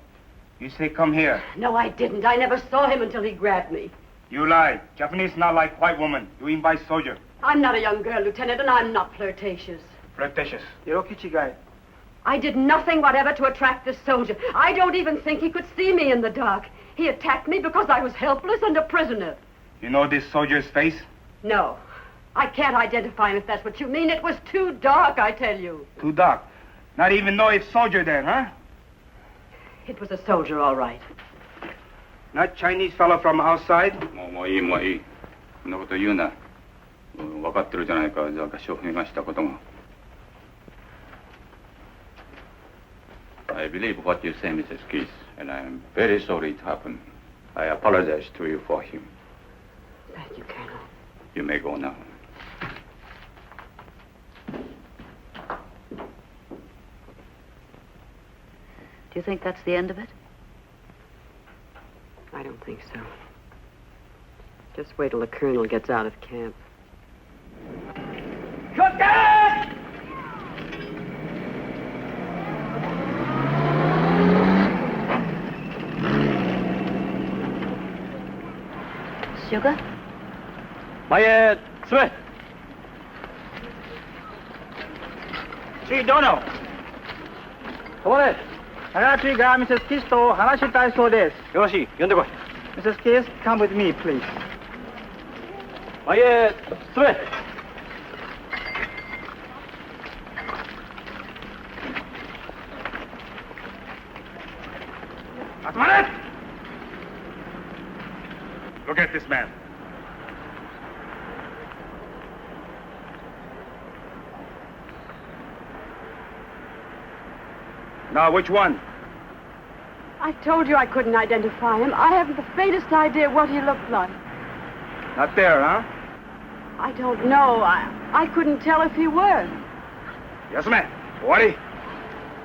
Speaker 21: You say come here.
Speaker 1: No, I didn't. I never saw him until he grabbed me.
Speaker 21: You lie. Japanese not like white woman. You invite soldier.
Speaker 1: I'm not a young girl, Lieutenant, and I'm not flirtatious.
Speaker 21: Flirtatious.
Speaker 1: I did nothing whatever to attract this soldier. I don't even think he could see me in the dark. He attacked me because I was helpless and a prisoner.
Speaker 21: You know this soldier's face?
Speaker 1: No. I can't identify him if that's what you mean. It was too dark, I tell you.
Speaker 21: Too dark. Not even know it's soldier then, huh?
Speaker 1: It was a soldier, all right.
Speaker 21: Not Chinese fellow from outside?
Speaker 9: もういい。そんなこと言うな。分かってるじゃないか、証拠がしたことが。I believe what you say, Mrs. Keith, and I am very sorry it happened. I apologize to you for him.
Speaker 1: Thank you, Colonel.
Speaker 9: You may go now.
Speaker 10: Do you think that's the end of it?
Speaker 1: I don't think so. Just wait till the colonel gets out of camp.
Speaker 11: Shotgun!
Speaker 10: Sugar?
Speaker 7: My, Smith.
Speaker 18: See, Dono.
Speaker 7: Come on in.
Speaker 18: 私が Mrs. Keith と話したいそうです。
Speaker 7: よろしい。呼んでこい。
Speaker 18: Mrs. Keith, come with me, please.
Speaker 7: My, Smith.
Speaker 21: Look at this man. Now, which one?
Speaker 1: I told you I couldn't identify him. I haven't the faintest idea what he looked like.
Speaker 21: Not there, huh?
Speaker 1: I don't know. I couldn't tell if he were.
Speaker 21: Yes, ma'am. Wadi,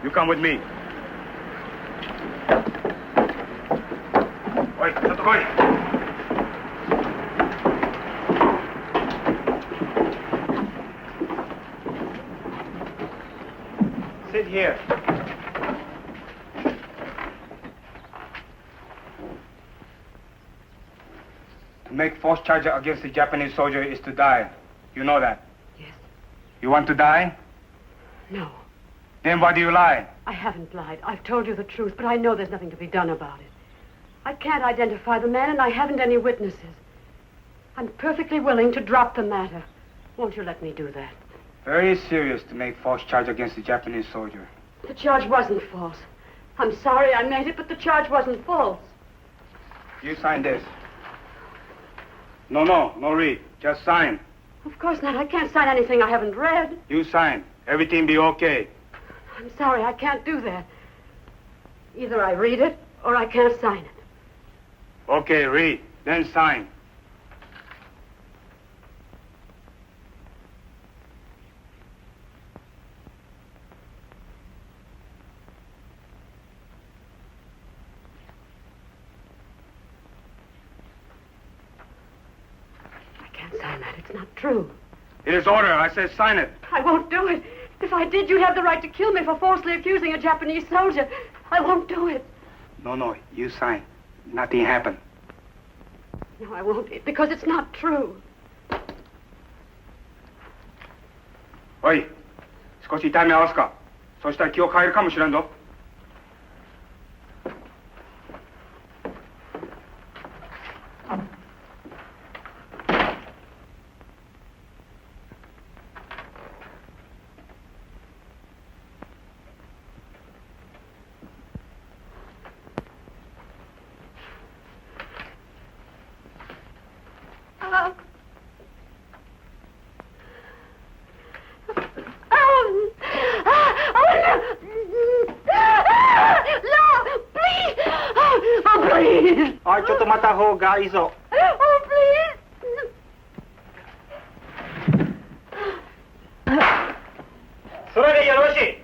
Speaker 21: you come with me. Wait, let the boy. Sit here. To make false charge against the Japanese soldier is to die. You know that?
Speaker 1: Yes.
Speaker 21: You want to die?
Speaker 1: No.
Speaker 21: Then why do you lie?
Speaker 1: I haven't lied. I've told you the truth, but I know there's nothing to be done about it. I can't identify the man, and I haven't any witnesses. I'm perfectly willing to drop the matter. Won't you let me do that?
Speaker 21: Very serious to make false charge against the Japanese soldier.
Speaker 1: The charge wasn't false. I'm sorry I made it, but the charge wasn't false.
Speaker 21: You sign this. No read. Just sign.
Speaker 1: Of course not. I can't sign anything I haven't read.
Speaker 21: You sign. Everything be okay.
Speaker 1: I'm sorry, I can't do that. Either I read it, or I can't sign it.
Speaker 21: Okay, read. Then sign.
Speaker 1: Sign that. It's not true.
Speaker 21: It is order. I said sign it.
Speaker 1: I won't do it. If I did, you'd have the right to kill me for falsely accusing a Japanese soldier. I won't do it.
Speaker 21: No. You sign. Nothing happened.
Speaker 1: No, I won't. Because it's not true.
Speaker 21: おい、少し痛み合わすか。そしたら気を変えるかもしれんぞ。
Speaker 18: ちょっと待った方がいいぞ。
Speaker 1: Oh, please.
Speaker 18: それでよろしい。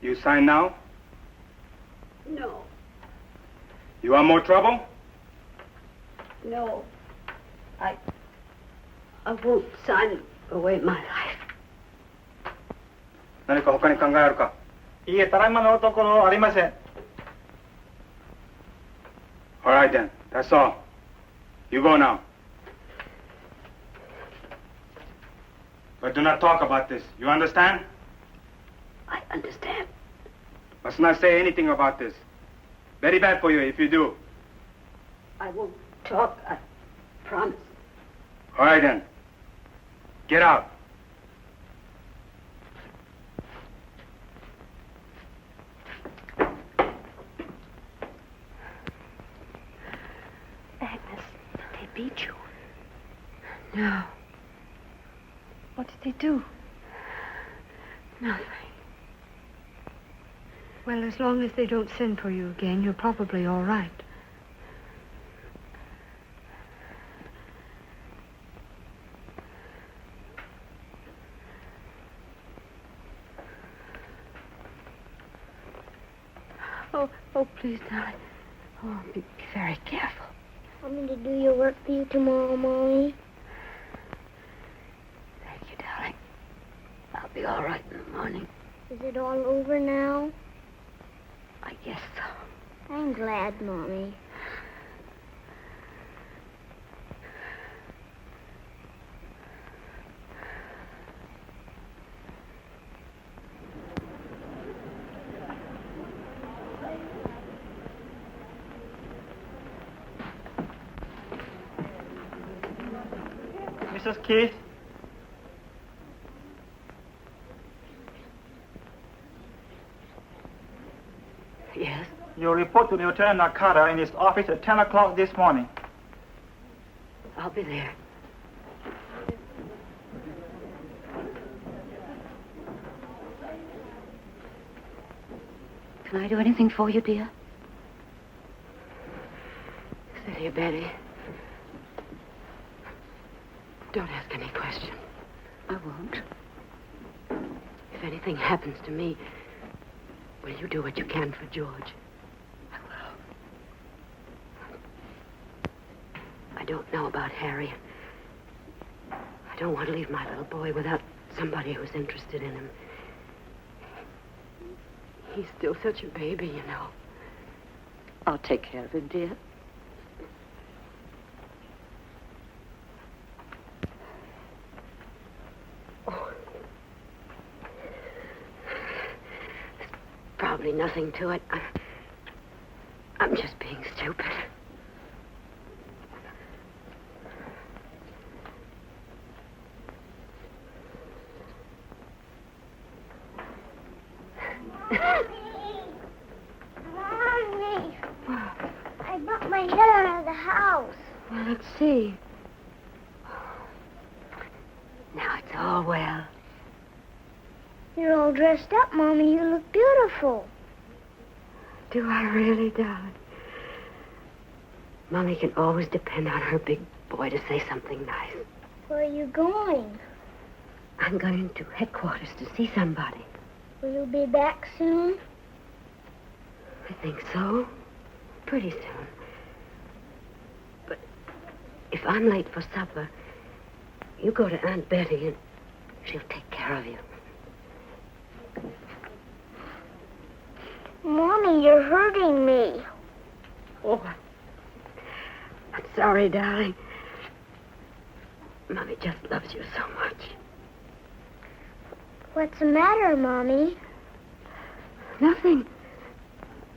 Speaker 21: You sign now?
Speaker 1: No,
Speaker 21: You want more trouble?
Speaker 1: no. I won't sign away my life.
Speaker 21: 何か他に考えあるか？
Speaker 18: いいえ、ただいまのところありません。
Speaker 21: All right then, that's all. You go now. But do not talk about this. You understand?
Speaker 1: I understand.
Speaker 21: Must not say anything about this. Very bad for you if you do.
Speaker 1: I won't talk, I promise.
Speaker 21: All right then. Get out.
Speaker 2: Agnes, they beat you.
Speaker 1: No,
Speaker 2: What did they do?
Speaker 1: nothing.
Speaker 2: Well, as long as they don't send for you again, you're probably all right. Oh, please, darling. Oh, be very careful.
Speaker 15: Want me to do your work for you tomorrow, Mommy?
Speaker 1: Thank you, darling. I'll be all right in the morning.
Speaker 15: Is it all over now?
Speaker 1: I guess so.
Speaker 15: I'm glad, Mommy.
Speaker 18: Mrs. Keith?
Speaker 1: Yes?
Speaker 18: Your report to Lieutenant Nakata in his office at 10 o'clock this morning.
Speaker 1: I'll be there.
Speaker 10: Can I do anything for you, dear?
Speaker 1: Sit here, Betty. Don't ask any questions.
Speaker 10: I won't.
Speaker 1: If anything happens to me, will you do what you can for George?
Speaker 10: I will.
Speaker 1: I don't know about Harry. I don't want to leave my little boy without somebody who's interested in him. He's still such a baby, you know.
Speaker 10: I'll take care of him, dear.
Speaker 1: Probably nothing to it. I'm just being stupid.
Speaker 15: Mommy! I bumped my head out of the house.
Speaker 1: Well, let's see. Now it's all well.
Speaker 15: You're all dressed up, Mommy. You look beautiful.
Speaker 1: Do I really, darling? Mommy can always depend on her big boy to say something nice.
Speaker 15: Where are you going?
Speaker 1: I'm going to headquarters to see somebody.
Speaker 15: Will you be back soon?
Speaker 1: I think so. Pretty soon. But if I'm late for supper, you go to Aunt Betty and she'll take care of you.
Speaker 15: Mommy, you're hurting me.
Speaker 1: Oh, I'm sorry, darling. Mommy just loves you so much.
Speaker 15: What's the matter, Mommy?
Speaker 2: Nothing.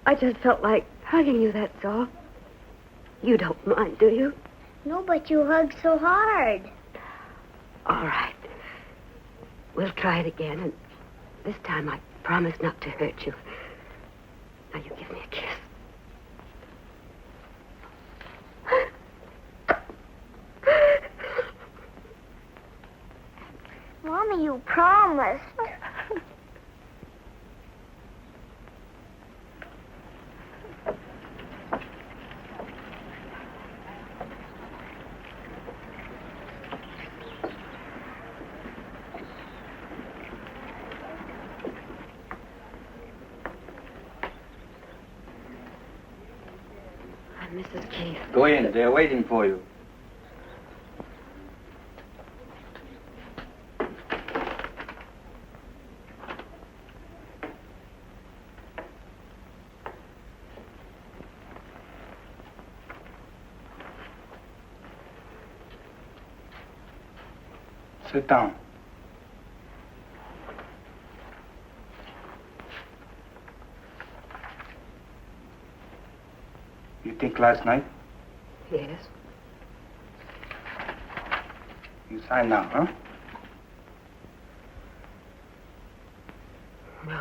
Speaker 2: I just felt like hugging you, that's all. You don't mind, do you?
Speaker 15: No, but you hugged so hard.
Speaker 2: All right. We'll try it again, and this time I promise not to hurt you. Now you give me a kiss.
Speaker 15: Mommy, you promised.
Speaker 2: I'm Mrs. Keith.
Speaker 16: Go in. They're waiting for you.
Speaker 21: Sit down. You think last night?
Speaker 2: Yes.
Speaker 21: You sign now, huh?
Speaker 2: No.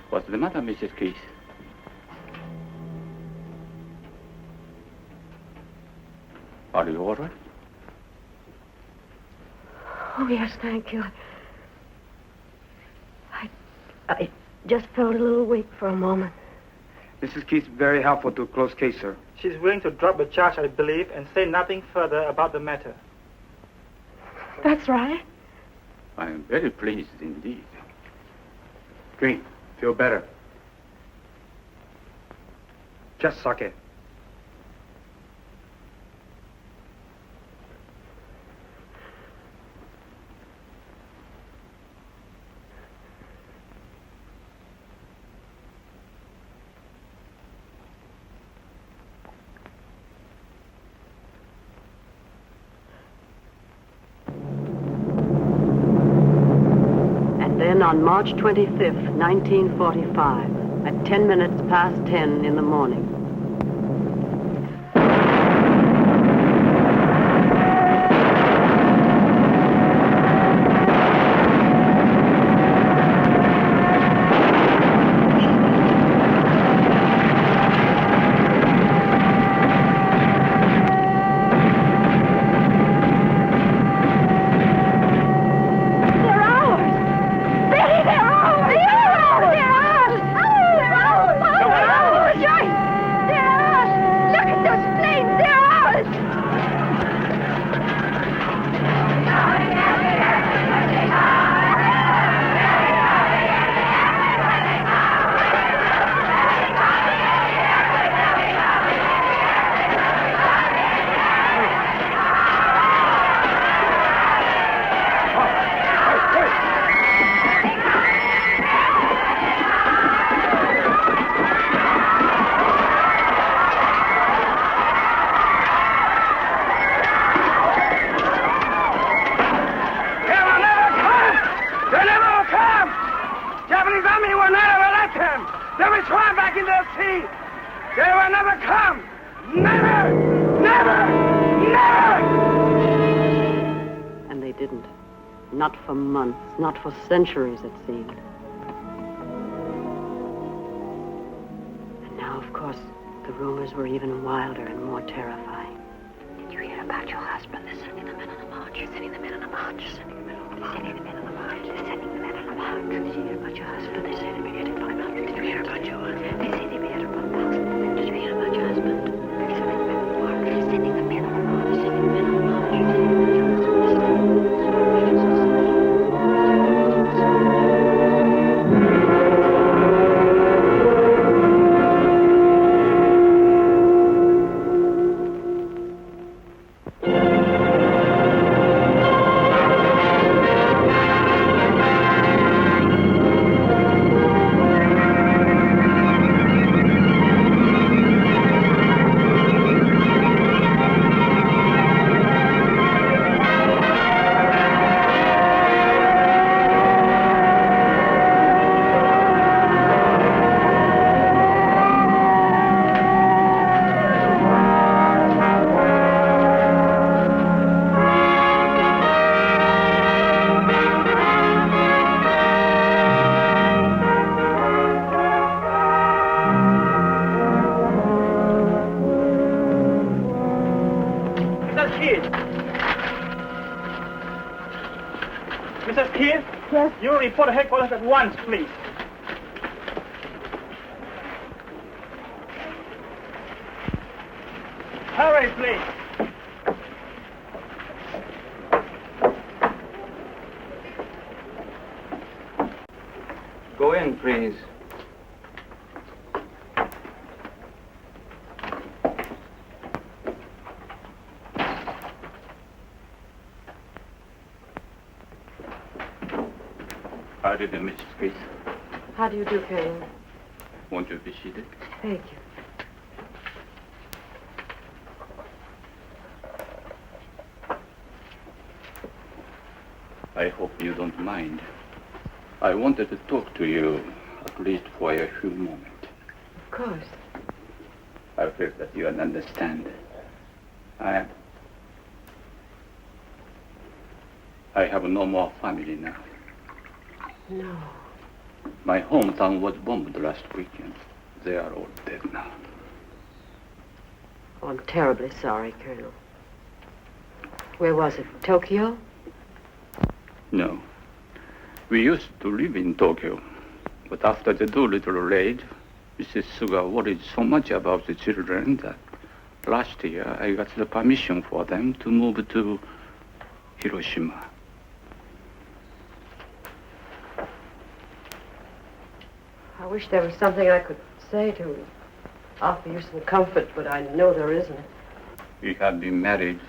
Speaker 9: What's the matter, Mrs. Keith? Are you all right?
Speaker 2: Oh, yes, thank you. I just felt a little weak for a moment.
Speaker 21: Mrs. Keith's very helpful to a closed case, sir.
Speaker 18: She's willing to drop the charge, I believe, and say nothing further about the matter.
Speaker 2: That's right.
Speaker 9: I am very pleased indeed.
Speaker 21: Green, feel better. Just suck it.
Speaker 1: Then on March 25th, 1945, at 10 minutes past 10 in the morning. Not for months, not for centuries, it seemed. And now, of course, the rumors were even wilder and more terrifying.
Speaker 10: Did you hear about your husband? They're sending the men on a march. They're sending the men on a march. They're sending the men on a march. They're sending the men on a march. They're sending the men on a march. Did you hear about your husband? They say they began to find out. Did you hear about yours? They say they began to 1,000 men. Did you hear about your husband? They're sending the men on a march. They're sending the men on a march.
Speaker 18: Mrs. Keith. Mrs. Keith?
Speaker 15: Yes?
Speaker 18: You report to headquarters at once, please. Hurry, please.
Speaker 9: Go in, please. How do you do, Mrs. Keith?
Speaker 20: How do you do, Colonel?
Speaker 9: Won't you be seated?
Speaker 20: Thank you.
Speaker 9: I hope you don't mind. I wanted to talk to you, at least for a few moments.
Speaker 20: Of course.
Speaker 9: I feel that you understand. I have no more family now.
Speaker 20: No.
Speaker 9: My hometown was bombed last weekend. They are all dead now.
Speaker 20: Oh, I'm terribly sorry, Colonel. Where was it? Tokyo?
Speaker 9: No. We used to live in Tokyo, but after the Doolittle raid, Mrs. Suga worried so much about the children that last year I got the permission for them to move to Hiroshima.
Speaker 20: I wish there was something I could say to offer you some comfort, but I know there isn't.
Speaker 9: We have been married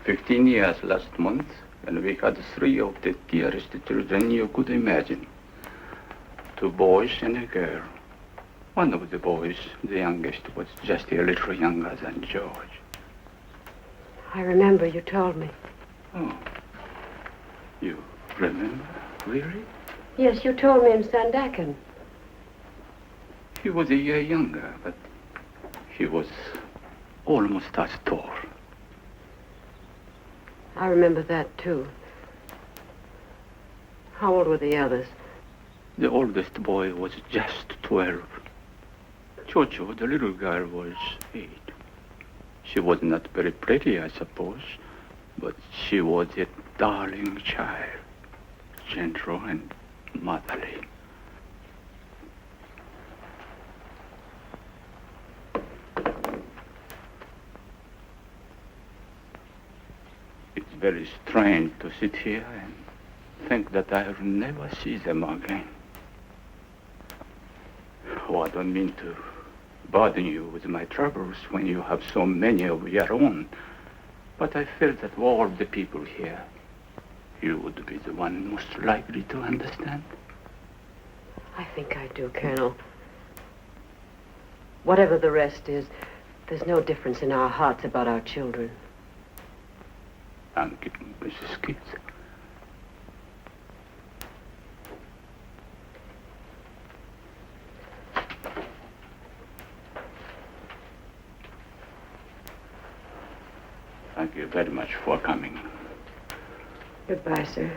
Speaker 9: 15 years last month, and we had 3 of the dearest children you could imagine. 2 boys and a girl. One of the boys, the youngest, was just a little younger than George.
Speaker 20: I remember you told me.
Speaker 9: Oh. You remember? Really?
Speaker 20: Yes, you told me in Sandakan.
Speaker 9: He was a year younger, but he was almost as tall.
Speaker 20: I remember that, too. How old were the others?
Speaker 9: The oldest boy was just 12. Chocho, the little girl, was 8. She was not very pretty, I suppose, but she was a darling child, gentle and motherly. It's very strange to sit here and think that I'll never see them again. Oh, I don't mean to burden you with my troubles when you have so many of your own, but I feel that of all the people here, you would be the one most likely to understand.
Speaker 20: I think I do, Colonel. Whatever the rest is, there's no difference in our hearts about our children.
Speaker 9: Thank you, Mrs. Keith. Thank you very much for coming.
Speaker 20: Goodbye, sir.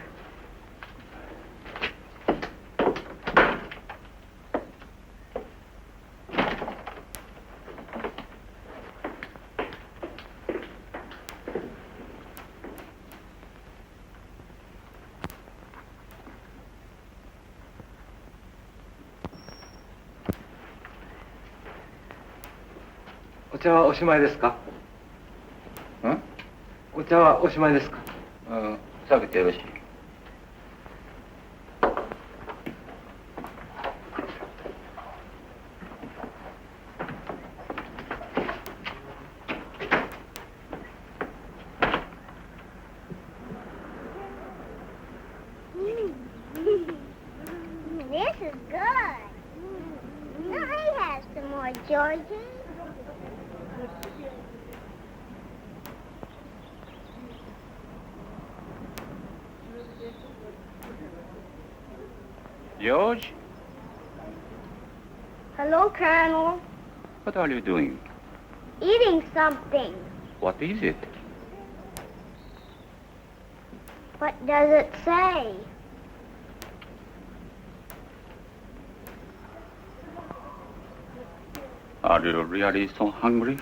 Speaker 16: お茶はおしまいですか？お茶はおしまいですか？
Speaker 9: 下げてよろしい。
Speaker 15: This is good. Now I have some more, Georgie.
Speaker 9: George?
Speaker 15: Hello, Colonel.
Speaker 9: What are you doing?
Speaker 15: Eating something.
Speaker 9: What is it?
Speaker 15: What does it say?
Speaker 9: Are you really so hungry?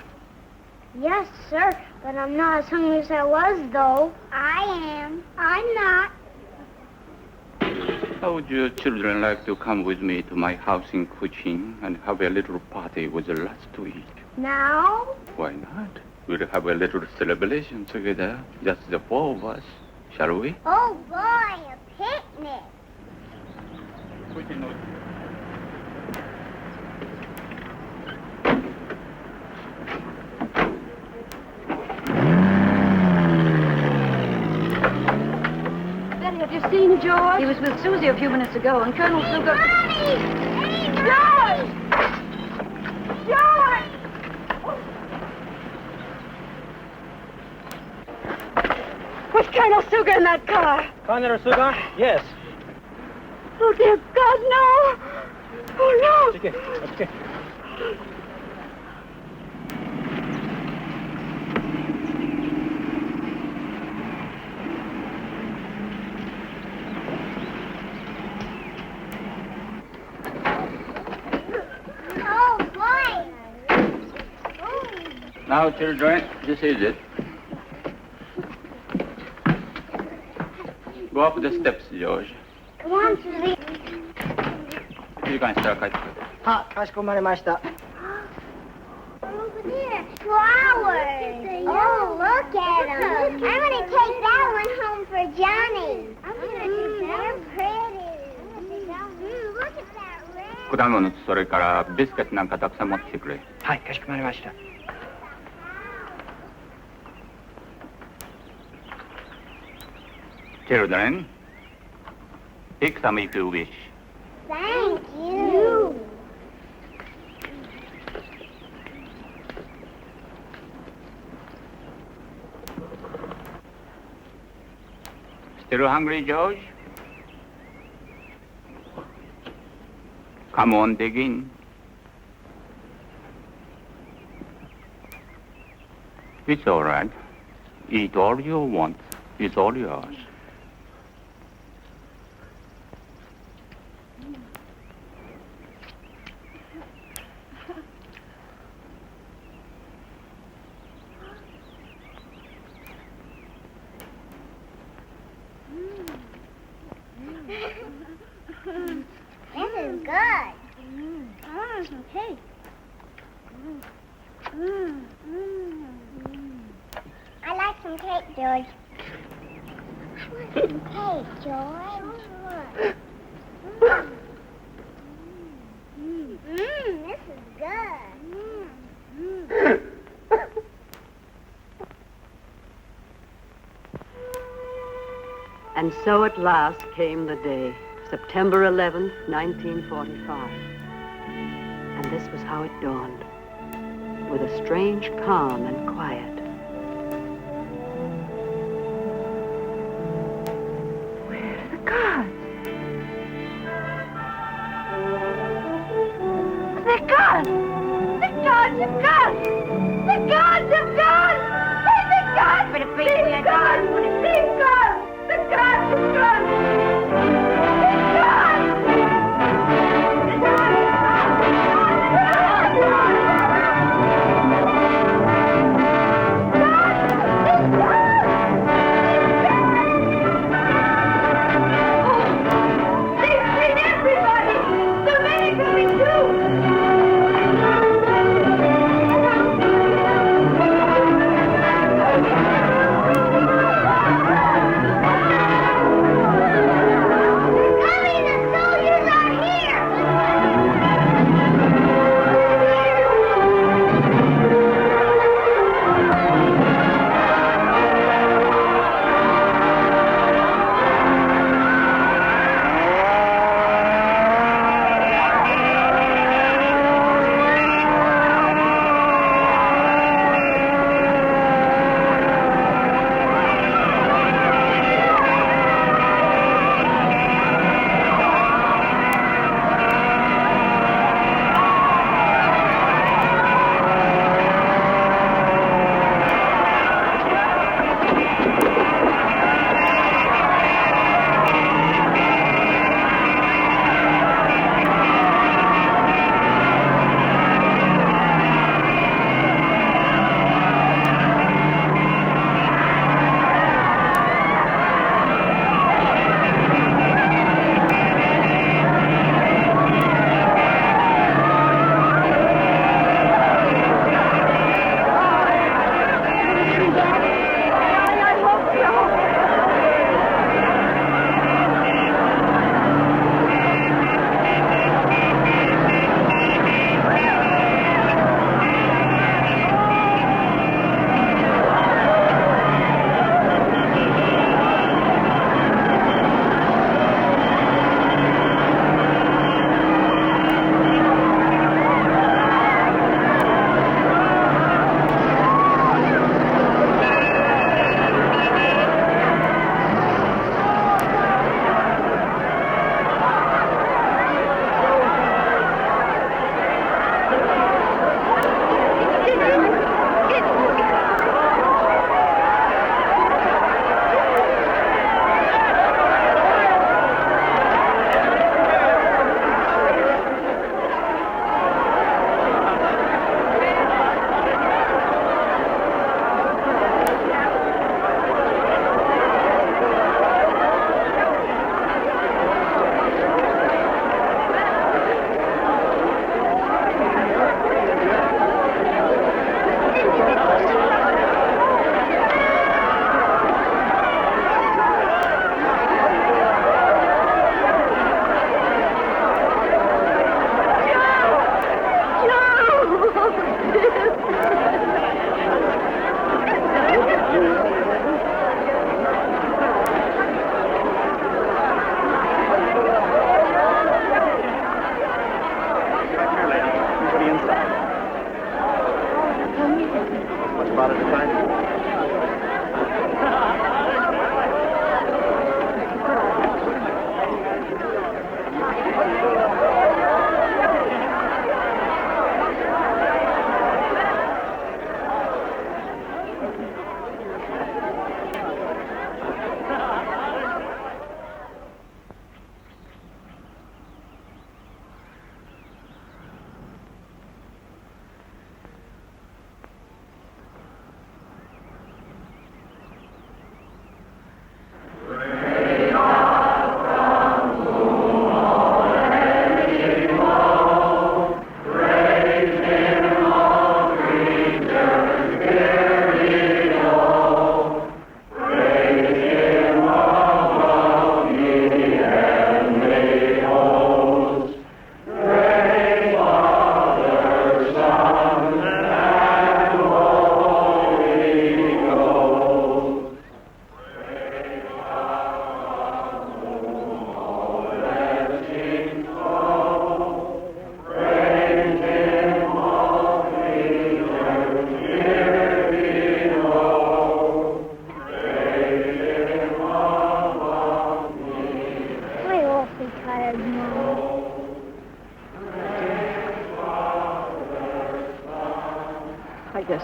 Speaker 15: Yes, sir. But I'm not as hungry as I was, though. I am. I'm not.
Speaker 9: How would you children like to come with me to my house in Kuching and have a little party with lots to eat?
Speaker 15: Now?
Speaker 9: Why not? We'll have a little celebration together, just the four of us. Shall we?
Speaker 15: Oh, boy, a picnic.
Speaker 2: Have you seen George? He was with Susie a few minutes ago, and Colonel Sugar...
Speaker 15: Mommy! Hey, George! George!
Speaker 2: Was Colonel Sugar in that car?
Speaker 6: Colonel Sugar? Yes.
Speaker 2: Oh, dear God, no! Oh, no!
Speaker 6: Okay, okay.
Speaker 9: Now, children, this is it. Go up the steps, George.
Speaker 15: Come on, Susie.
Speaker 9: You can start.
Speaker 6: は、かしこまりました。
Speaker 15: Over there, flowers. Oh, look at them. I'm going to take that one home for Johnny. I'm going to take that. They're pretty. Look at that red.
Speaker 9: 果物とそれからビスケットなんかたくさん持ってきてくれ。
Speaker 6: はい、かしこまりました。
Speaker 9: Children, pick some if you wish.
Speaker 15: Thank you.
Speaker 9: Still hungry, George? Come on, dig in. It's all right. Eat all you want. It's all yours.
Speaker 15: This is good. I want some cake. I like some cake, George. I want some cake, George. This is good.
Speaker 1: And so at last came the day, September 11th, 1945. And this was how it dawned, with a strange calm and quiet.
Speaker 2: Where are the guards? They're gone! The guards have gone! The guards have gone! The guards! But it's basically gone! They've gone! The guards have gone!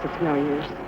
Speaker 20: it's no use.